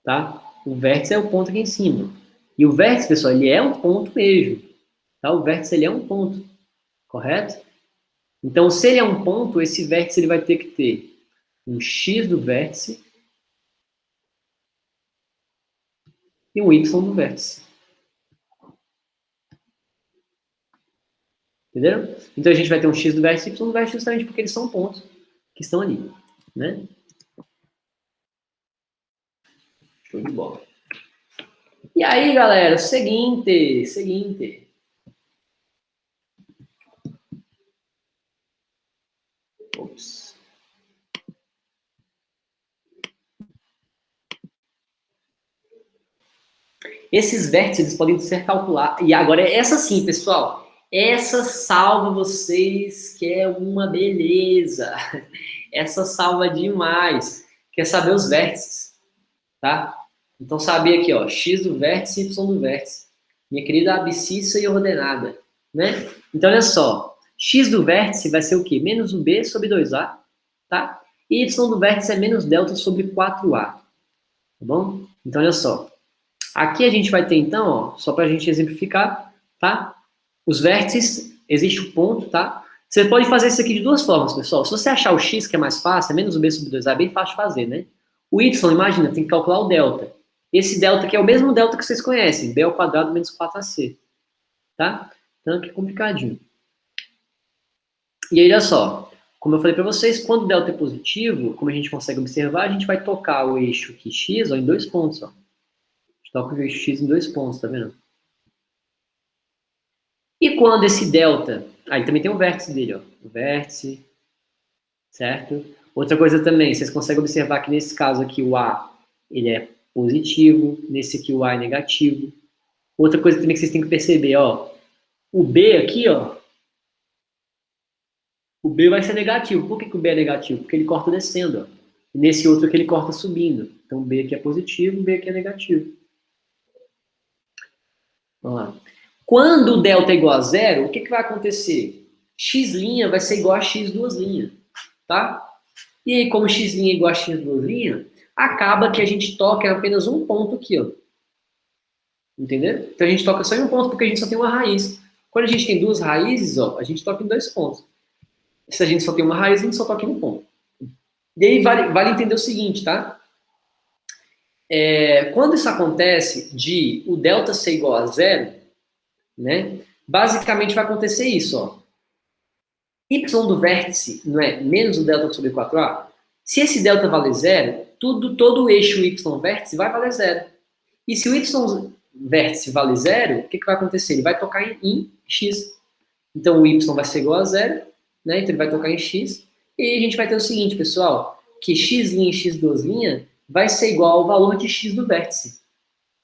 A: tá? O vértice é o ponto aqui em cima. E o vértice, pessoal, ele é um ponto mesmo, tá? O vértice, ele é um ponto, correto? Então, se ele é um ponto, esse vértice ele vai ter que ter um x do vértice e um y do vértice. Entenderam? Então, a gente vai ter um x do vértice e y do vértice justamente porque eles são pontos que estão ali, né? Show de bola. E aí, galera, seguinte. vértices. Esses vértices eles podem ser calculados. E agora, essa sim, pessoal. Essa salva vocês, que é uma beleza. Essa salva demais. Quer saber os vértices, tá? Então, saber aqui, ó, x do vértice, y do vértice. Minha querida abscissa e ordenada, né? Então, olha só. X do vértice vai ser o quê? Menos o b sobre 2a, tá? E y do vértice é menos delta sobre 4a, tá bom? Então, olha só. Aqui a gente vai ter, então, ó, só para a gente exemplificar, tá? Os vértices, existe o ponto, tá? Você pode fazer isso aqui de duas formas, pessoal. Se você achar o x, que é mais fácil, é menos o b sobre 2a, é bem fácil de fazer, né? O y, imagina, tem que calcular o delta. Esse delta aqui é o mesmo delta que vocês conhecem, b ao quadrado menos 4ac, tá? Então aqui é complicadinho. E aí, olha só, como eu falei para vocês, quando o delta é positivo, como a gente consegue observar, a gente vai tocar o eixo aqui x, ó, em 2 pontos, ó. Toca o eixo x em 2 pontos, tá vendo? E quando esse delta... Aí também tem o vértice dele, ó. O vértice, certo? Outra coisa também, vocês conseguem observar que nesse caso aqui o A, ele é positivo, nesse aqui o A é negativo. Outra coisa também que vocês têm que perceber, ó. O B aqui, ó. O B vai ser negativo. Por que o B é negativo? Porque ele corta descendo, ó. E nesse outro aqui ele corta subindo. Então o B aqui é positivo, o B aqui é negativo. Vamos lá. Quando o delta é igual a zero, o que vai acontecer? X' vai ser igual a x duas linhas, tá? E aí, como x' é igual a x duas linhas, acaba que a gente toca em apenas um ponto aqui, ó. Entendeu? Então a gente toca só em um ponto porque a gente só tem uma raiz. Quando a gente tem duas raízes, ó, a gente toca em 2 pontos. Se a gente só tem uma raiz, a gente só toca em um ponto. E aí vale entender o seguinte, tá? Quando isso acontece de o delta ser igual a zero, né? Basicamente vai acontecer isso, ó. Y do vértice não é menos o delta sobre 4a? Se esse delta valer zero, todo o eixo Y vértice vai valer zero. E se o Y vértice vale zero, o que vai acontecer? Ele vai tocar em x. Então o Y vai ser igual a zero, né? Então ele vai tocar em x. E aí a gente vai ter o seguinte, pessoal, que x' e x2' vai ser igual ao valor de x do vértice.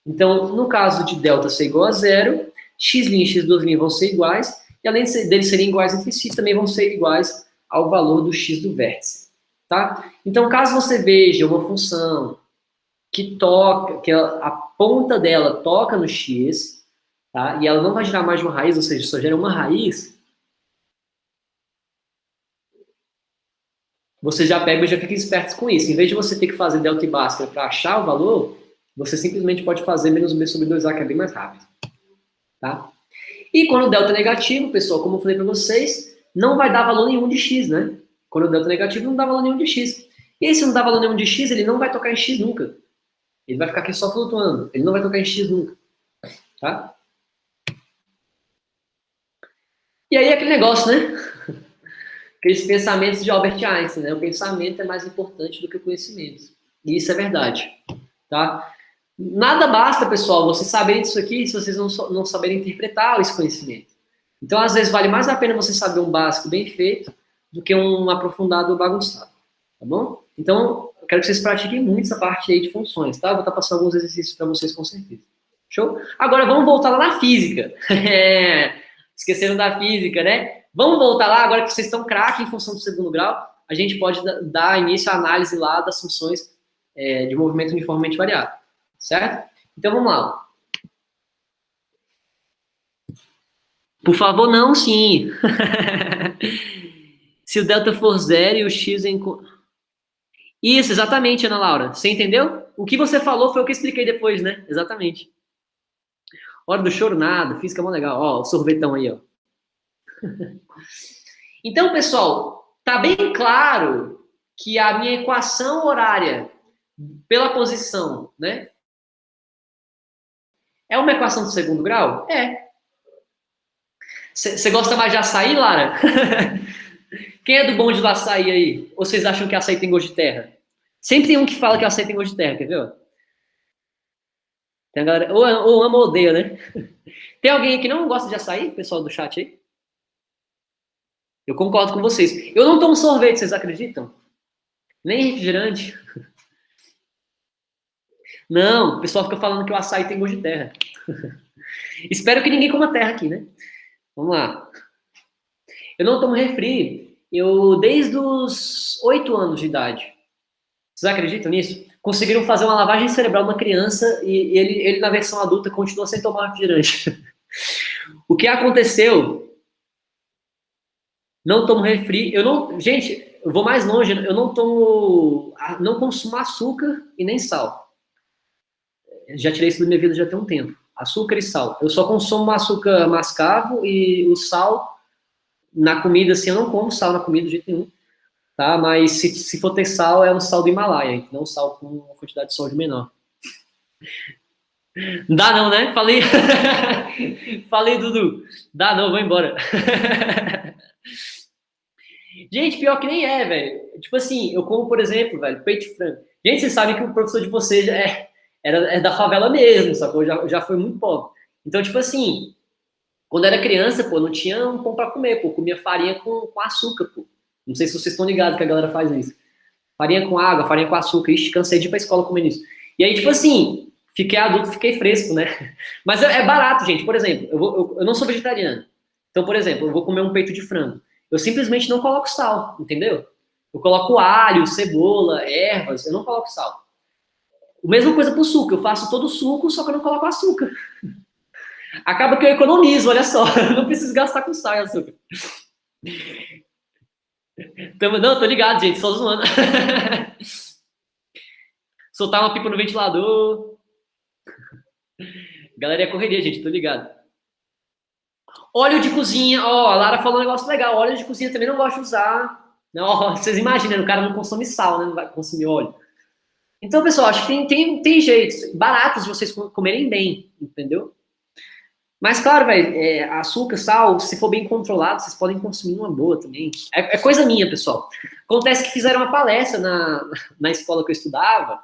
A: Então, no caso de delta ser igual a zero, x' e x2' vão ser iguais, e além deles serem iguais entre si, também vão ser iguais ao valor do x do vértice. Tá? Então, caso você veja uma função que toca, que a ponta dela toca no x, tá? E ela não vai gerar mais de uma raiz, ou seja, só gera uma raiz, você já pega e já fica esperto com isso. Em vez de você ter que fazer delta e bhaskara para achar o valor, você simplesmente pode fazer menos b sobre 2a, que é bem mais rápido. Tá? E quando o delta é negativo, pessoal, como eu falei para vocês, não vai dar valor nenhum de x, né? Quando o delta é negativo, não dá valor nenhum de x. E aí, se não dá valor nenhum de x, ele não vai tocar em x nunca. Ele vai ficar aqui só flutuando. Ele não vai tocar em x nunca. Tá? E aí, aquele negócio, né? Aqueles pensamentos de Albert Einstein, né? O pensamento é mais importante do que o conhecimento. E isso é verdade. Tá? Nada basta, pessoal, vocês saberem disso aqui se vocês não saberem interpretar esse conhecimento. Então, às vezes, vale mais a pena você saber um básico bem feito do que um aprofundado bagunçado. Tá bom? Então, eu quero que vocês pratiquem muito essa parte aí de funções, tá? Vou estar passando alguns exercícios para vocês com certeza. Show? Agora, vamos voltar lá na física. Esqueceram da física, né? Vamos voltar lá, agora que vocês estão craque em função do segundo grau, a gente pode dar início à análise lá das funções de movimento uniformemente variado. Certo? Então, vamos lá. Por favor, não, sim. Se o delta for zero e o x em... Isso, exatamente, Ana Laura. Você entendeu? O que você falou foi o que eu expliquei depois, né? Exatamente. Hora do choro, nada. Física é mó legal. Ó, o sorvetão aí, ó. Então, pessoal, tá bem claro que a minha equação horária pela posição, né? É uma equação do segundo grau? É. Você gosta mais de açaí, Lara? Quem é do bonde do açaí aí? Ou vocês acham que açaí tem gosto de terra? Sempre tem um que fala que açaí tem gosto de terra, quer ver? Tem a galera, ou ama ou odeia, né? Tem alguém que não gosta de açaí, pessoal do chat aí? Eu concordo com vocês. Eu não tomo sorvete, vocês acreditam? Nem refrigerante. Não, o pessoal fica falando que o açaí tem gosto de terra. Espero que ninguém coma terra aqui, né? Vamos lá. Eu não tomo refri, desde os 8 anos de idade. Vocês acreditam nisso? Conseguiram fazer uma lavagem cerebral numa criança e ele na versão adulta, continua sem tomar refrigerante. O que aconteceu? Não tomo refri. Eu não, gente, eu vou mais longe. Eu não consumo açúcar e nem sal. Já tirei isso da minha vida já tem um tempo. Açúcar e sal. Eu só consumo açúcar mascavo e o sal na comida, assim, eu não como sal na comida de jeito nenhum, tá? Mas se for ter sal, é um sal do Himalaia, não um sal com uma quantidade de sódio menor. Não dá não, né? Falei, falei, Dudu. Dá não, vou embora. Gente, pior que nem é, velho. Tipo assim, eu como, por exemplo, velho, peito de frango. Gente, vocês sabem que o professor de vocês é da favela mesmo, sacou? Já foi muito pobre. Então, tipo assim, quando era criança, pô, não tinha um pão pra comer, pô. Comia farinha com açúcar, pô. Não sei se vocês estão ligados que a galera faz isso. Farinha com água, farinha com açúcar. Ixi, cansei de ir pra escola comendo isso. E aí, tipo assim, fiquei adulto, fiquei fresco, né? Mas é barato, gente. Por exemplo, eu não sou vegetariano. Então, por exemplo, eu vou comer um peito de frango. Eu simplesmente não coloco sal, entendeu? Eu coloco alho, cebola, ervas, eu não coloco sal. A mesma coisa pro suco, eu faço todo o suco, só que eu não coloco açúcar. Acaba que eu economizo, olha só. Eu não preciso gastar com sal e açúcar. Então, não, tô ligado, gente, só zoando. Soltar uma pipa no ventilador. Galera, é correria, gente, tô ligado. Óleo de cozinha, ó, a Lara falou um negócio legal. Óleo de cozinha também não gosto de usar. Não, vocês imaginam, o cara não consome sal, né? Não vai consumir óleo. Então, pessoal, acho que tem jeitos baratos de vocês comerem bem, entendeu? Mas, claro, velho, açúcar, sal, se for bem controlado, vocês podem consumir uma boa também. É coisa minha, pessoal. Acontece que fizeram uma palestra na escola que eu estudava,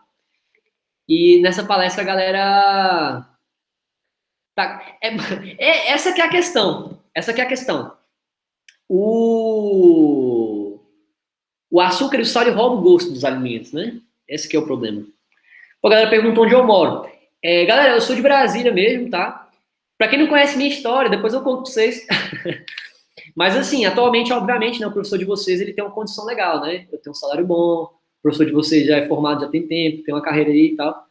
A: e nessa palestra a galera. Tá, essa que é a questão. Essa que é a questão. O açúcar e o sal roubam o gosto dos alimentos, né? Esse que é o problema. Pô, a galera perguntou onde eu moro. Galera, eu sou de Brasília mesmo, tá? Pra quem não conhece minha história, depois eu conto pra vocês. Mas assim, atualmente, obviamente, né, o professor de vocês, ele tem uma condição legal, né? Eu tenho um salário bom, o professor de vocês já é formado, já tem tempo, tem uma carreira aí e tal.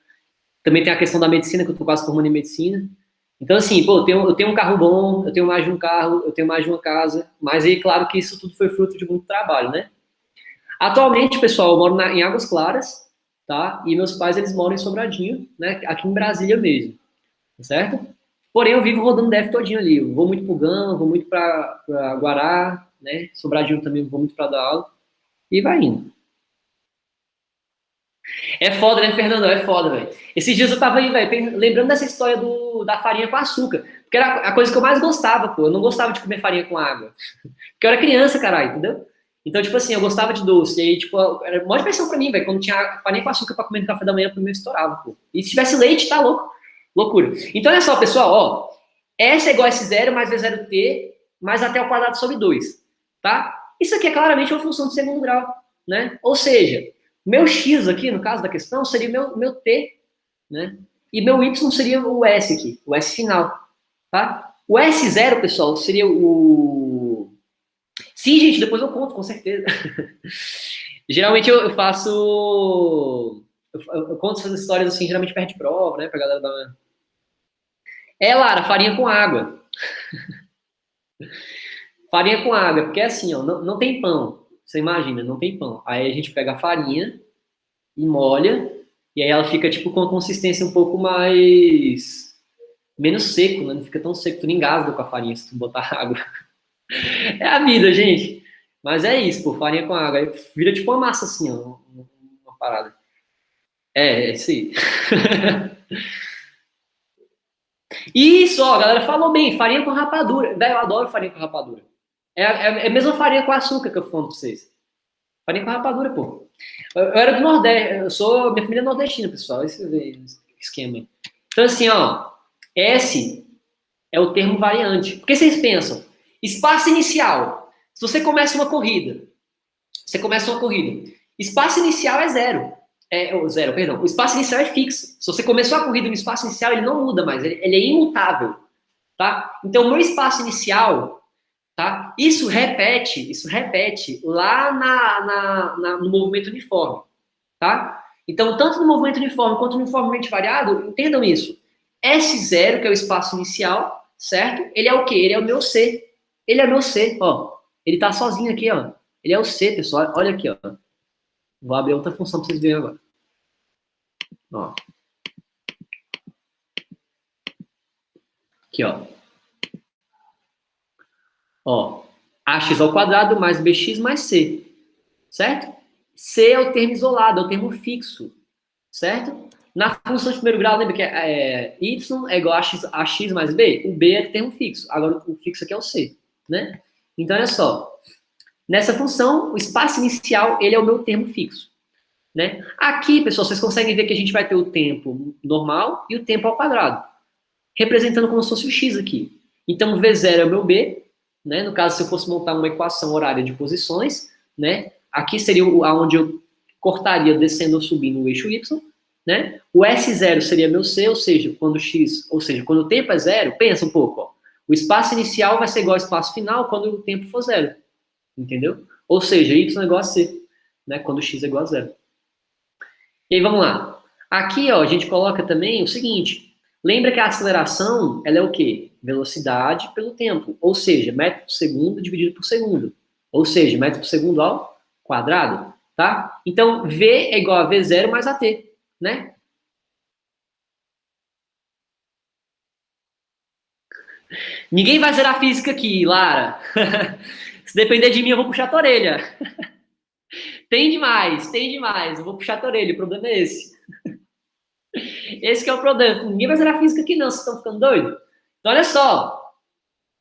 A: Também tem a questão da medicina, que eu tô quase formando em medicina. Então, assim, pô, eu tenho um carro bom, eu tenho mais de um carro, eu tenho mais de uma casa, mas aí, claro que isso tudo foi fruto de muito trabalho, né? Atualmente, pessoal, eu moro em Águas Claras, tá? E meus pais, eles moram em Sobradinho, né? Aqui em Brasília mesmo, certo? Porém, eu vivo rodando DF todinho ali. Eu vou muito pro Gama, vou muito pra Guará, né? Sobradinho também, vou muito pra dar aula. E vai indo. É foda, né, Fernando? É foda, velho. Esses dias eu tava aí, velho, lembrando dessa história da farinha com açúcar. Porque era a coisa que eu mais gostava, pô. Eu não gostava de comer farinha com água. Porque eu era criança, caralho, entendeu? Então, tipo assim, eu gostava de doce. E aí, tipo, era uma diversão pra mim, velho. Quando tinha farinha com açúcar pra comer no café da manhã, pra mim eu estourava, pô. E se tivesse leite, tá louco. Loucura. Então, olha só, pessoal, ó. S é igual a S0 mais V0T mais até o quadrado sobre 2, tá? Isso aqui é claramente uma função de segundo grau, né? Ou seja, meu x aqui, no caso da questão, seria meu t, né? E meu y seria o s aqui, o s final, tá? O S0, pessoal, seria o... Sim, gente, depois eu conto, com certeza. Geralmente eu faço... Eu conto essas histórias assim, geralmente perto de prova, né? Pra galera dar uma... Lara, farinha com água. Farinha com água, porque é assim, ó, não tem pão. Você imagina, não tem pão. Aí a gente pega a farinha e molha, e aí ela fica tipo com uma consistência um pouco mais menos seco, né? Não fica tão seco, tu não engasga com a farinha se tu botar água. É a vida, gente. Mas é isso, pô, farinha com água. Aí vira tipo uma massa assim, ó, uma parada. É isso aí. Isso, ó, a galera falou bem, farinha com rapadura. Velho, eu adoro farinha com rapadura. É a mesma farinha com açúcar que eu falo pra vocês. Farinha com rapadura, pô. Eu era do Nordeste, minha família é nordestina, pessoal, esse esquema aí. Então, assim, ó, S é o termo variante. Porque vocês pensam, espaço inicial. Se você começa uma corrida, espaço inicial é zero. Zero, perdão. O espaço inicial é fixo. Se você começou a corrida no espaço inicial, ele não muda mais, ele é imutável, tá? Então, o meu espaço inicial, tá? Isso repete lá no movimento uniforme, tá? Então, tanto no movimento uniforme quanto no uniformemente variado, entendam isso. S0, que é o espaço inicial, certo? Ele é o quê? Ele é o meu C. Ele é meu C, ó. Ele tá sozinho aqui, ó. Ele é o C, pessoal. Olha aqui, ó. Vou abrir outra função para vocês verem agora. Ó. Aqui, ó. Ó. AX ao quadrado mais BX mais C. Certo? C é o termo isolado, é o termo fixo. Certo? Na função de primeiro grau, lembra que y é igual a x mais b? O b é termo fixo. Agora, o fixo aqui é o c, né? Então, olha só. Nessa função, o espaço inicial, ele é o meu termo fixo, né? Aqui, pessoal, vocês conseguem ver que a gente vai ter o tempo normal e o tempo ao quadrado, representando como se fosse o x aqui. Então, V0 é o meu b, né? No caso, se eu fosse montar uma equação horária de posições, né? Aqui seria aonde eu cortaria descendo ou subindo o eixo y, né? O S0 seria meu C, ou seja, quando o tempo é zero, pensa um pouco, ó. O espaço inicial vai ser igual ao espaço final quando o tempo for zero. Entendeu? Ou seja, y é igual a c, né? Quando x é igual a zero. E aí, vamos lá. Aqui, ó, a gente coloca também o seguinte. Lembra que a aceleração, ela é o quê? Velocidade pelo tempo. Ou seja, metro por segundo dividido por segundo. Ou seja, metro por segundo ao quadrado, tá? Então, V é igual a V0 mais AT, né? Ninguém vai zerar física aqui, Lara. Se depender de mim, eu vou puxar a tua orelha. Tem demais. Eu vou puxar a tua orelha, o problema é esse. Esse que é o problema. Ninguém vai zerar física aqui não, vocês estão ficando doidos? Então, olha só.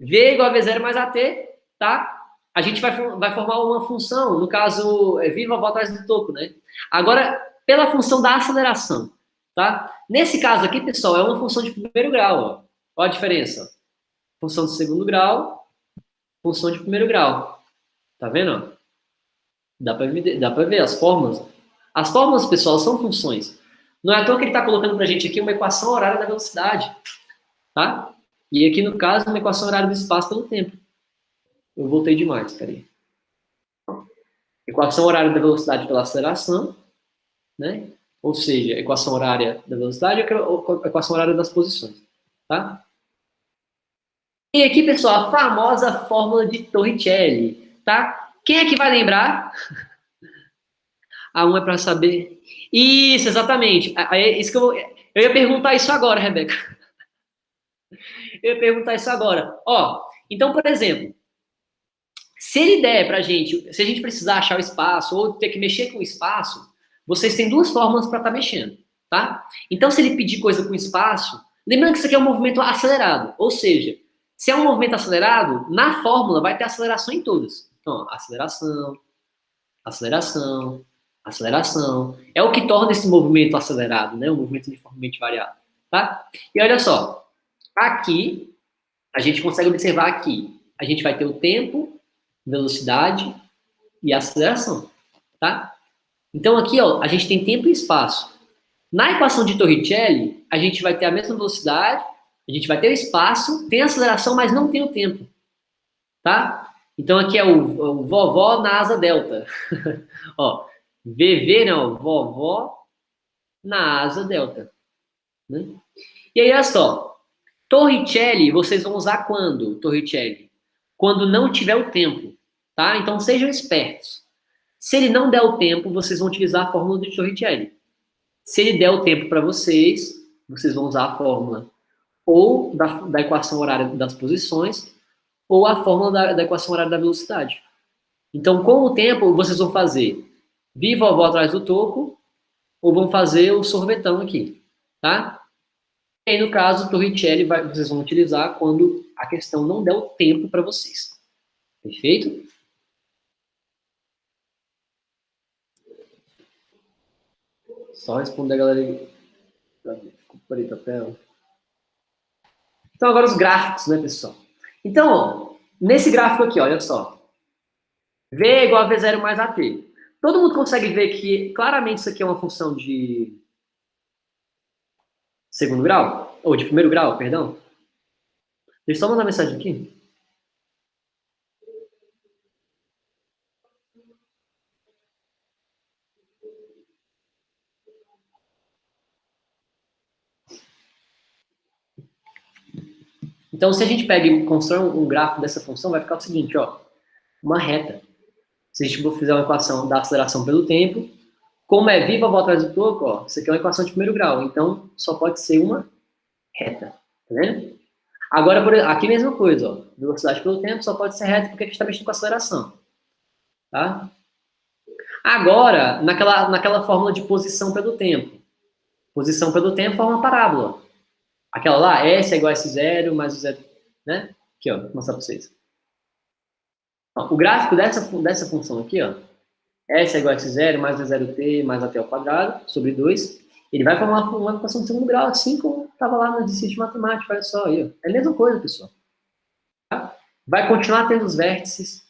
A: V igual a V0 mais AT, tá? A gente vai formar uma função, no caso, viva a volta atrás do toco, né? Agora, pela função da aceleração, tá? Nesse caso aqui, pessoal, é uma função de primeiro grau, ó. Olha a diferença. Função de segundo grau, função de primeiro grau. Tá vendo? Dá pra ver as fórmulas. As fórmulas, pessoal, são funções. Não é à toa que ele está colocando para a gente aqui uma equação horária da velocidade, tá? E aqui, no caso, uma equação horária do espaço pelo tempo. Eu voltei demais, peraí. Equação horária da velocidade pela aceleração, né? Ou seja, equação horária da velocidade ou equação horária das posições, tá? E aqui, pessoal, a famosa fórmula de Torricelli, tá? Quem é que vai lembrar? A 1 é para saber. Isso, exatamente. Isso que eu ia perguntar isso agora, Rebeca. Eu ia perguntar isso agora. Ó, então, por exemplo, se ele der pra gente, se a gente precisar achar o espaço ou ter que mexer com o espaço, vocês têm duas fórmulas para estar mexendo, tá? Então, se ele pedir coisa com espaço, lembrando que isso aqui é um movimento acelerado, ou seja, se é um movimento acelerado, na fórmula vai ter aceleração em todas. Então, ó, aceleração, aceleração, aceleração. É o que torna esse movimento acelerado, né? Um movimento uniformemente variado, tá? E olha só, aqui, a gente consegue observar aqui, a gente vai ter o tempo, velocidade e aceleração, tá? Então aqui, ó, a gente tem tempo e espaço. Na equação de Torricelli, a gente vai ter a mesma velocidade, a gente vai ter o espaço, tem a aceleração, mas não tem o tempo, tá? Então aqui é o vovó na asa delta. Ó, VV, não, vovó na asa delta. Né? E aí, olha só. Torricelli, vocês vão usar quando, Torricelli? Quando não tiver o tempo, tá? Então sejam espertos. Se ele não der o tempo, vocês vão utilizar a fórmula de Torricelli. Se ele der o tempo para vocês, vocês vão usar a fórmula ou da equação horária das posições ou a fórmula da equação horária da velocidade. Então, com o tempo, vocês vão fazer viva a avó atrás do toco ou vão fazer o sorvetão aqui, tá? E aí, no caso, o Torricelli vocês vão utilizar quando a questão não der o tempo para vocês. Perfeito? Só responder a galera aí. Comparei papel. Então, agora os gráficos, né, pessoal? Então, ó, nesse gráfico aqui, olha só. V é igual a V0 mais AT. Todo mundo consegue ver que claramente isso aqui é uma função de segundo grau? Ou de primeiro grau, perdão? Deixa eu só mandar mensagem aqui. Então, se a gente pega e constrói um gráfico dessa função, vai ficar o seguinte, ó, uma reta. Se a gente fizer uma equação da aceleração pelo tempo, como é viva, volta atrás do toco, ó, isso aqui é uma equação de primeiro grau, então só pode ser uma reta, tá vendo? Agora, aqui a mesma coisa, ó, velocidade pelo tempo só pode ser reta porque a gente está mexendo com aceleração, tá? Agora, naquela fórmula de posição pelo tempo. Posição pelo tempo forma uma parábola. Aquela lá, S é igual a S0 mais o zero, né? Aqui, ó, vou mostrar para vocês. Ó, o gráfico dessa função aqui, ó, S é igual a S0 mais V0t mais AT ao quadrado sobre 2, ele vai formar uma equação de segundo grau, assim como estava lá no exercício de matemática, olha só aí, ó. É a mesma coisa, pessoal. Tá? Vai continuar tendo os vértices,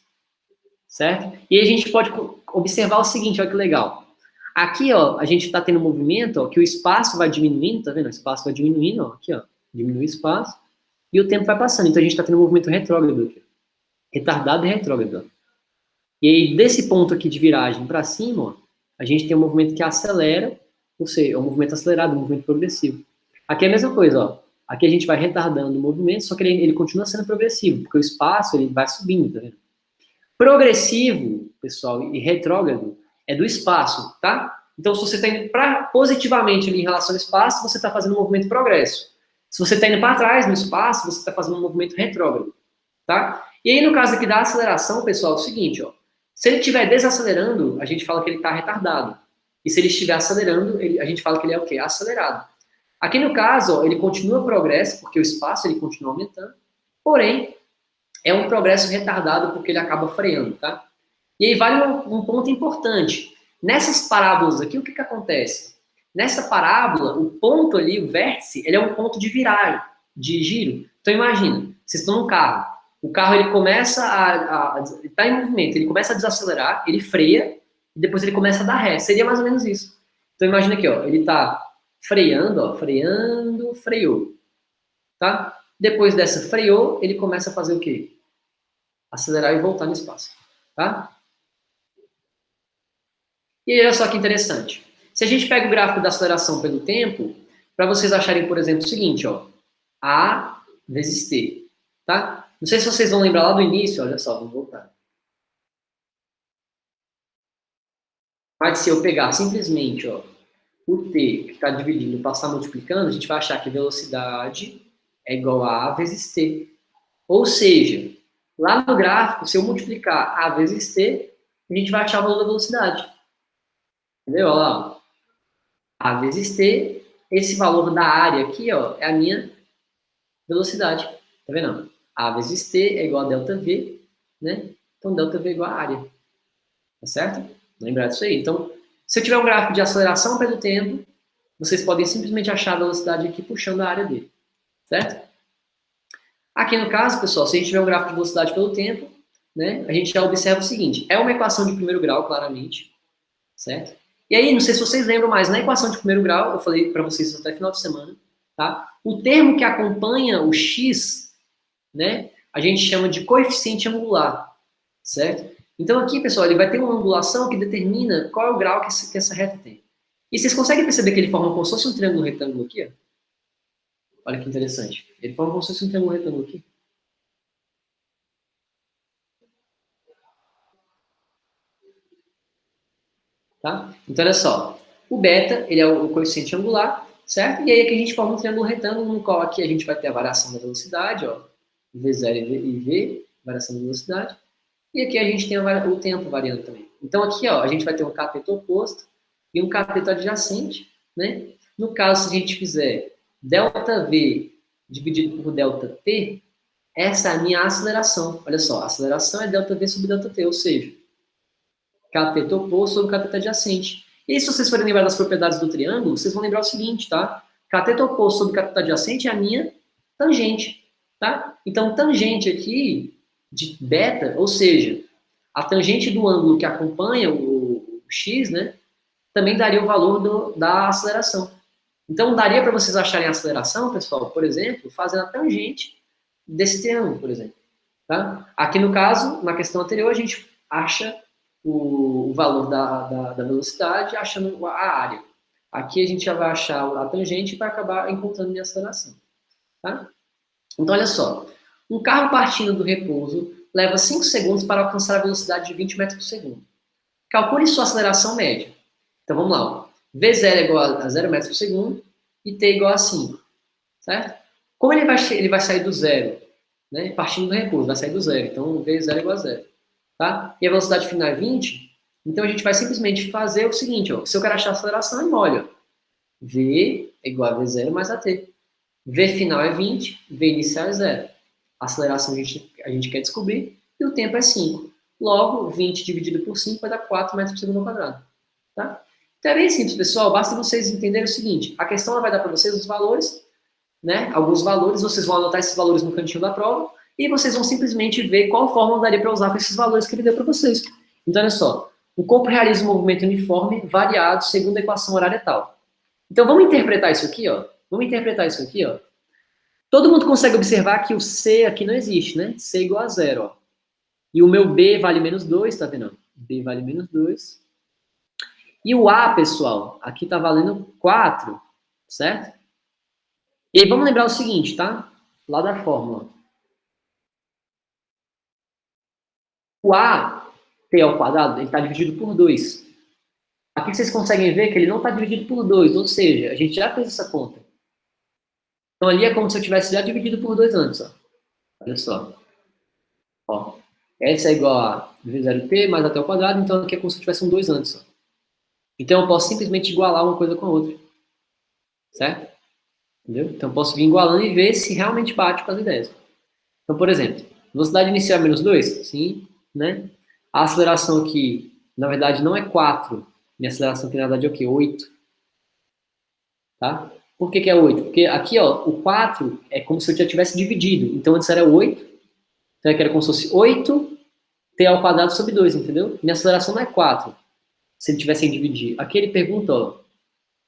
A: certo? E aí a gente pode observar o seguinte, olha que legal. Aqui, ó, a gente está tendo um movimento, ó, que o espaço vai diminuindo, tá vendo? O espaço vai diminuindo, ó, aqui, ó, diminui o espaço, e o tempo vai passando. Então a gente está tendo um movimento retrógrado aqui. Retardado e retrógrado. E aí, desse ponto aqui de viragem para cima, ó, a gente tem um movimento que acelera, ou seja, é um movimento acelerado, um movimento progressivo. Aqui é a mesma coisa, ó. Aqui a gente vai retardando o movimento, só que ele continua sendo progressivo, porque o espaço ele vai subindo, tá vendo? Progressivo, pessoal, e retrógrado é do espaço, tá? Então, se você está indo positivamente ali em relação ao espaço, você está fazendo um movimento progresso. Se você está indo para trás no espaço, você está fazendo um movimento retrógrado, tá? E aí, no caso aqui da aceleração, pessoal, é o seguinte, ó. Se ele estiver desacelerando, a gente fala que ele está retardado. E se ele estiver acelerando, a gente fala que ele é o quê? Acelerado. Aqui no caso, ó, ele continua progresso, porque o espaço ele continua aumentando, porém, é um progresso retardado porque ele acaba freando, tá? E aí vale um ponto importante. Nessas parábolas aqui, o que acontece? Nessa parábola, o ponto ali, o vértice, ele é um ponto de viragem, de giro. Então imagina, vocês estão no carro, o carro ele começa tá em movimento, ele começa a desacelerar, ele freia, e depois ele começa a dar ré. Seria mais ou menos isso. Então imagina aqui, ó, ele tá freando, ó, freando, freou, tá? Depois dessa freou, ele começa a fazer o quê? Acelerar e voltar no espaço, tá? E aí, olha só que interessante. Se a gente pega o gráfico da aceleração pelo tempo, para vocês acharem, por exemplo, o seguinte, ó, A vezes T, tá? Não sei se vocês vão lembrar lá do início, olha só, vamos voltar. Mas se eu pegar simplesmente, ó, o T que está dividindo e passar multiplicando, a gente vai achar que velocidade é igual a A vezes T. Ou seja, lá no gráfico, se eu multiplicar A vezes T, a gente vai achar o valor da velocidade. Entendeu? Olha lá. A vezes T, esse valor da área aqui, ó, é a minha velocidade. Tá vendo? A vezes T é igual a delta V, né? Então, delta V é igual a área. Tá certo? Lembrar disso aí. Então, se eu tiver um gráfico de aceleração pelo tempo, vocês podem simplesmente achar a velocidade aqui puxando a área dele. Certo? Aqui no caso, pessoal, se a gente tiver um gráfico de velocidade pelo tempo, né, a gente já observa o seguinte, é uma equação de primeiro grau, claramente, certo? E aí, não sei se vocês lembram, mas na equação de primeiro grau, eu falei para vocês até final de semana, tá? O termo que acompanha o x, né, a gente chama de coeficiente angular, certo? Então aqui, pessoal, ele vai ter uma angulação que determina qual é o grau que essa reta tem. E vocês conseguem perceber que ele forma como se fosse um triângulo retângulo aqui, ó? Olha que interessante. Ele forma como se fosse um triângulo retângulo aqui. Tá? Então, olha só. O beta, ele é o coeficiente angular, certo? E aí aqui a gente forma um triângulo retângulo, no qual aqui a gente vai ter a variação da velocidade, ó, V0 e V, variação da velocidade. E aqui a gente tem o tempo variando também. Então aqui, ó, a gente vai ter um cateto oposto e um cateto adjacente, né? No caso, se a gente fizer ΔV dividido por ΔT, essa é a minha aceleração. Olha só, a aceleração é ΔV sobre ΔT, ou seja, cateto oposto sobre cateto adjacente. E se vocês forem lembrar das propriedades do triângulo, vocês vão lembrar o seguinte, tá? Cateto oposto sobre cateto adjacente é a minha tangente, tá? Então, tangente aqui de beta, ou seja, a tangente do ângulo que acompanha o x, né, também daria o valor da aceleração. Então, daria para vocês acharem a aceleração, pessoal, por exemplo, fazendo a tangente desse triângulo, por exemplo. Tá? Aqui no caso, na questão anterior, a gente acha o valor da velocidade achando a área. Aqui a gente já vai achar a tangente e vai acabar encontrando minha aceleração. Tá? Então, olha só. Um carro partindo do repouso leva 5 segundos para alcançar a velocidade de 20 metros por segundo. Calcule sua aceleração média. Então, vamos lá. Ó. V0 é igual a 0 metros por segundo e T igual a 5. Certo? Como ele vai sair do zero? Né? Partindo do repouso, vai sair do zero. Então, V0 é igual a 0. Tá? E a velocidade final é 20. Então, a gente vai simplesmente fazer o seguinte. Ó, se eu quero achar a aceleração, olha. V é igual a V0 mais AT. V final é 20, V inicial é 0. A aceleração a gente quer descobrir e o tempo é 5. Logo, 20 dividido por 5 vai dar 4 metros por segundo ao quadrado. Tá? Então é bem simples, pessoal. Basta vocês entenderem o seguinte. A questão ela vai dar para vocês os valores, né? Alguns valores. Vocês vão anotar esses valores no cantinho da prova e vocês vão simplesmente ver qual fórmula daria para usar com esses valores que ele deu para vocês. Então, olha só. O corpo realiza um movimento uniforme variado segundo a equação horária tal. Então, vamos interpretar isso aqui, ó. Vamos interpretar isso aqui, ó. Todo mundo consegue observar que o C aqui não existe, né? C é igual a 0, ó. E o meu B vale menos 2, tá vendo? B vale menos 2. E o A, pessoal, aqui tá valendo 4, certo? E aí vamos lembrar o seguinte, tá? Lá da fórmula. O A, T ao quadrado, ele tá dividido por 2. Aqui vocês conseguem ver que ele não está dividido por 2, ou seja, a gente já fez essa conta. Então ali é como se eu tivesse já dividido por 2 antes, ó. Olha só. Ó. Essa é igual a V0t mais até o quadrado, então aqui é como se eu tivesse um 2 antes, ó. Então eu posso simplesmente igualar uma coisa com a outra. Certo? Entendeu? Então eu posso vir igualando e ver se realmente bate com as ideias. Então, por exemplo, velocidade inicial é menos 2? Sim, né? A aceleração aqui, na verdade, não é 4. Minha aceleração aqui, na verdade, é o quê? 8. Tá? Por que é 8? Porque aqui, ó, o 4 é como se eu já tivesse dividido. Então, antes era 8. Então, aqui era como se fosse 8 t ao quadrado sobre 2, entendeu? Minha aceleração não é 4. Se ele tivesse que dividir. Aqui ele pergunta, ó,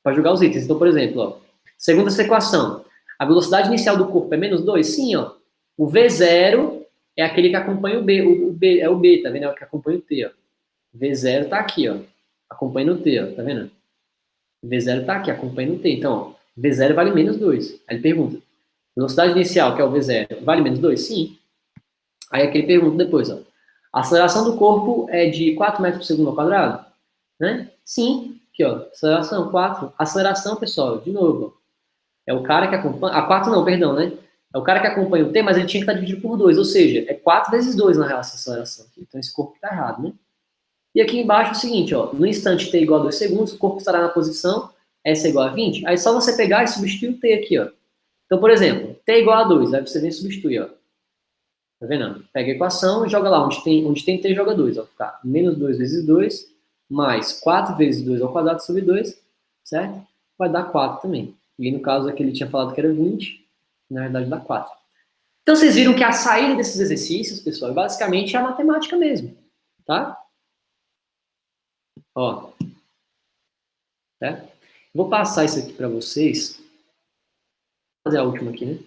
A: para jogar os itens. Então, por exemplo, ó, segundo essa equação, a velocidade inicial do corpo é menos 2? Sim, ó. O V0 é aquele que acompanha o B. O B é o B, tá vendo? É o que acompanha o T, ó. V0 tá aqui, ó. Acompanha o T, ó. Tá vendo? V0 tá aqui, acompanha o T. Então, ó, V0 vale menos 2. Aí ele pergunta, velocidade inicial, que é o V0, vale menos 2? Sim. Aí aqui ele pergunta depois, ó, a aceleração do corpo é de 4 metros por segundo ao quadrado? Né? Sim. Aqui, ó, aceleração 4. Aceleração, pessoal, de novo, ó, é o cara que acompanha... A 4 não, perdão, né? É o cara que acompanha o T, mas ele tinha que estar dividido por 2, ou seja, é 4 vezes 2 na relação de aceleração. Então esse corpo está errado, né? E aqui embaixo é o seguinte, ó, no instante t igual a 2 segundos, o corpo estará na posição S igual a 20, aí é só você pegar e substituir o t aqui, ó. Então, por exemplo, t igual a 2, aí você vem substituir, ó. Tá vendo? Pega a equação e joga lá, onde tem t, joga 2, ó. Ficar menos 2 vezes 2, mais 4 vezes 2 ao quadrado sobre 2, certo? Vai dar 4 também. E no caso aqui ele tinha falado que era 20, na verdade dá 4. Então vocês viram que a saída desses exercícios, pessoal, é basicamente a matemática mesmo, tá? Ó, certo? Vou passar isso aqui para vocês. Vou fazer a última aqui, né?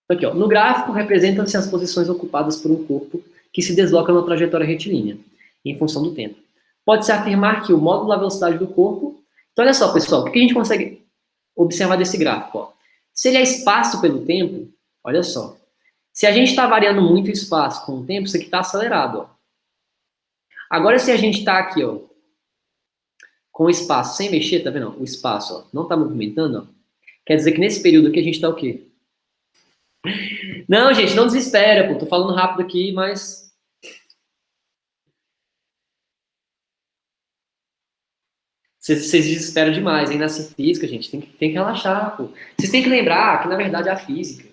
A: Aqui, ó. No gráfico, representam-se as posições ocupadas por um corpo que se desloca numa trajetória retilínea, em função do tempo. Pode-se afirmar que o módulo da velocidade do corpo... Então, olha só, pessoal, o que a gente consegue observar desse gráfico? Ó? Se ele é espaço pelo tempo, olha só. Se a gente está variando muito o espaço com o tempo, isso aqui está acelerado. Ó. Agora, se a gente está aqui, ó, com o espaço sem mexer, tá vendo? O espaço ó, não está movimentando, ó. Quer dizer que nesse período aqui a gente está o quê? Não, gente, não desespera, pô. Tô falando rápido aqui, mas... Vocês desesperam demais, hein? Nessa física, gente. Tem que relaxar, pô. Vocês têm que lembrar que, na verdade, a física,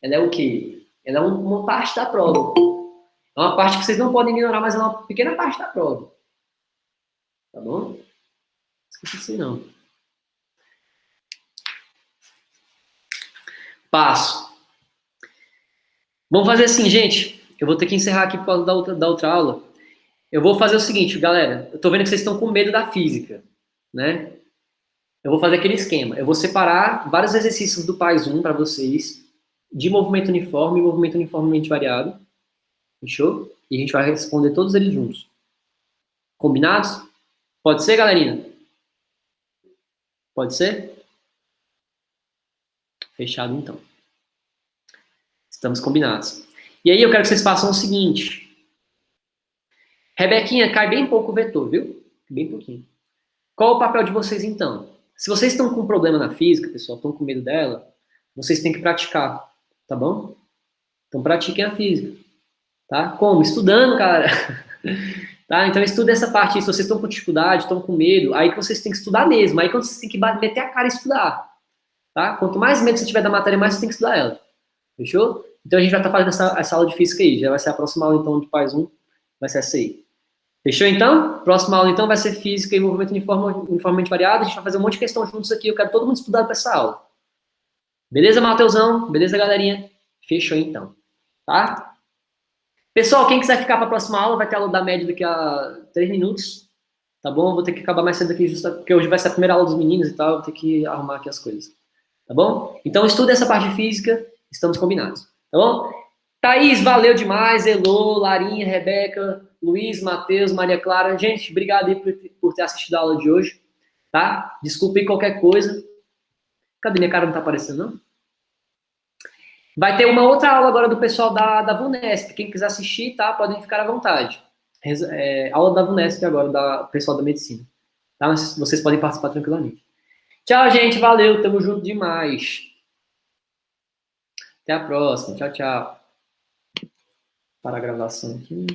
A: ela é o quê? Ela é uma parte da prova. É uma parte que vocês não podem ignorar, mas é uma pequena parte da prova. Tá bom? Não esqueci disso, não. Passo. Vamos fazer assim, gente. eu vou ter que encerrar aqui por causa da outra aula. Eu vou fazer o seguinte, galera. Eu tô vendo que vocês estão com medo da física, né? Eu vou fazer aquele esquema. Eu vou separar vários exercícios do PAIS 1 para vocês, de movimento uniforme e movimento uniformemente variado. Fechou? E a gente vai responder todos eles juntos. Combinados? Pode ser, galerinha? Pode ser? Fechado, então. Estamos combinados. E aí eu quero que vocês façam o seguinte. Rebequinha, cai bem pouco o vetor, viu? Bem pouquinho. Qual o papel de vocês, então? Se vocês estão com problema na física, pessoal, estão com medo dela, vocês têm que praticar, tá bom? Então pratiquem a física, tá? Como? Estudando, cara. Tá? Então estuda essa parte. Se vocês estão com dificuldade, estão com medo, aí que vocês têm que estudar mesmo. Aí quando vocês têm que meter a cara e estudar, tá? Quanto mais medo você tiver da matéria, mais você tem que estudar ela. Fechou? Então a gente vai estar fazendo essa aula de física aí. Já vai ser a próxima aula, então, do PAIS 1. Vai ser essa aí. Fechou, então? Próxima aula, então, vai ser física e movimento uniformemente variado. A gente vai fazer um monte de questão juntos aqui. Eu quero todo mundo estudar para essa aula. Beleza, Mateusão? Beleza, galerinha? Fechou, então. Tá? Pessoal, quem quiser ficar para a próxima aula, vai ter aula da média daqui a 3 minutos. Tá bom? Eu vou ter que acabar mais cedo aqui, porque hoje vai ser a primeira aula dos meninos e tal. Eu vou ter que arrumar aqui as coisas. Tá bom? Então, estuda essa parte de física. Estamos combinados. Tá bom? Thaís, valeu demais. Elô, Larinha, Rebeca, Luiz, Matheus, Maria Clara. Gente, obrigado aí por ter assistido a aula de hoje. Tá? Desculpe qualquer coisa. Cadê? Minha cara não tá aparecendo, não? Vai ter uma outra aula agora do pessoal da VUNESP. Quem quiser assistir, tá? Podem ficar à vontade. Aula da VUNESP agora, do pessoal da medicina. Tá? Mas vocês podem participar tranquilamente. Tchau, gente. Valeu. Tamo junto demais. Até a próxima. Tchau, tchau. Para a gravação aqui.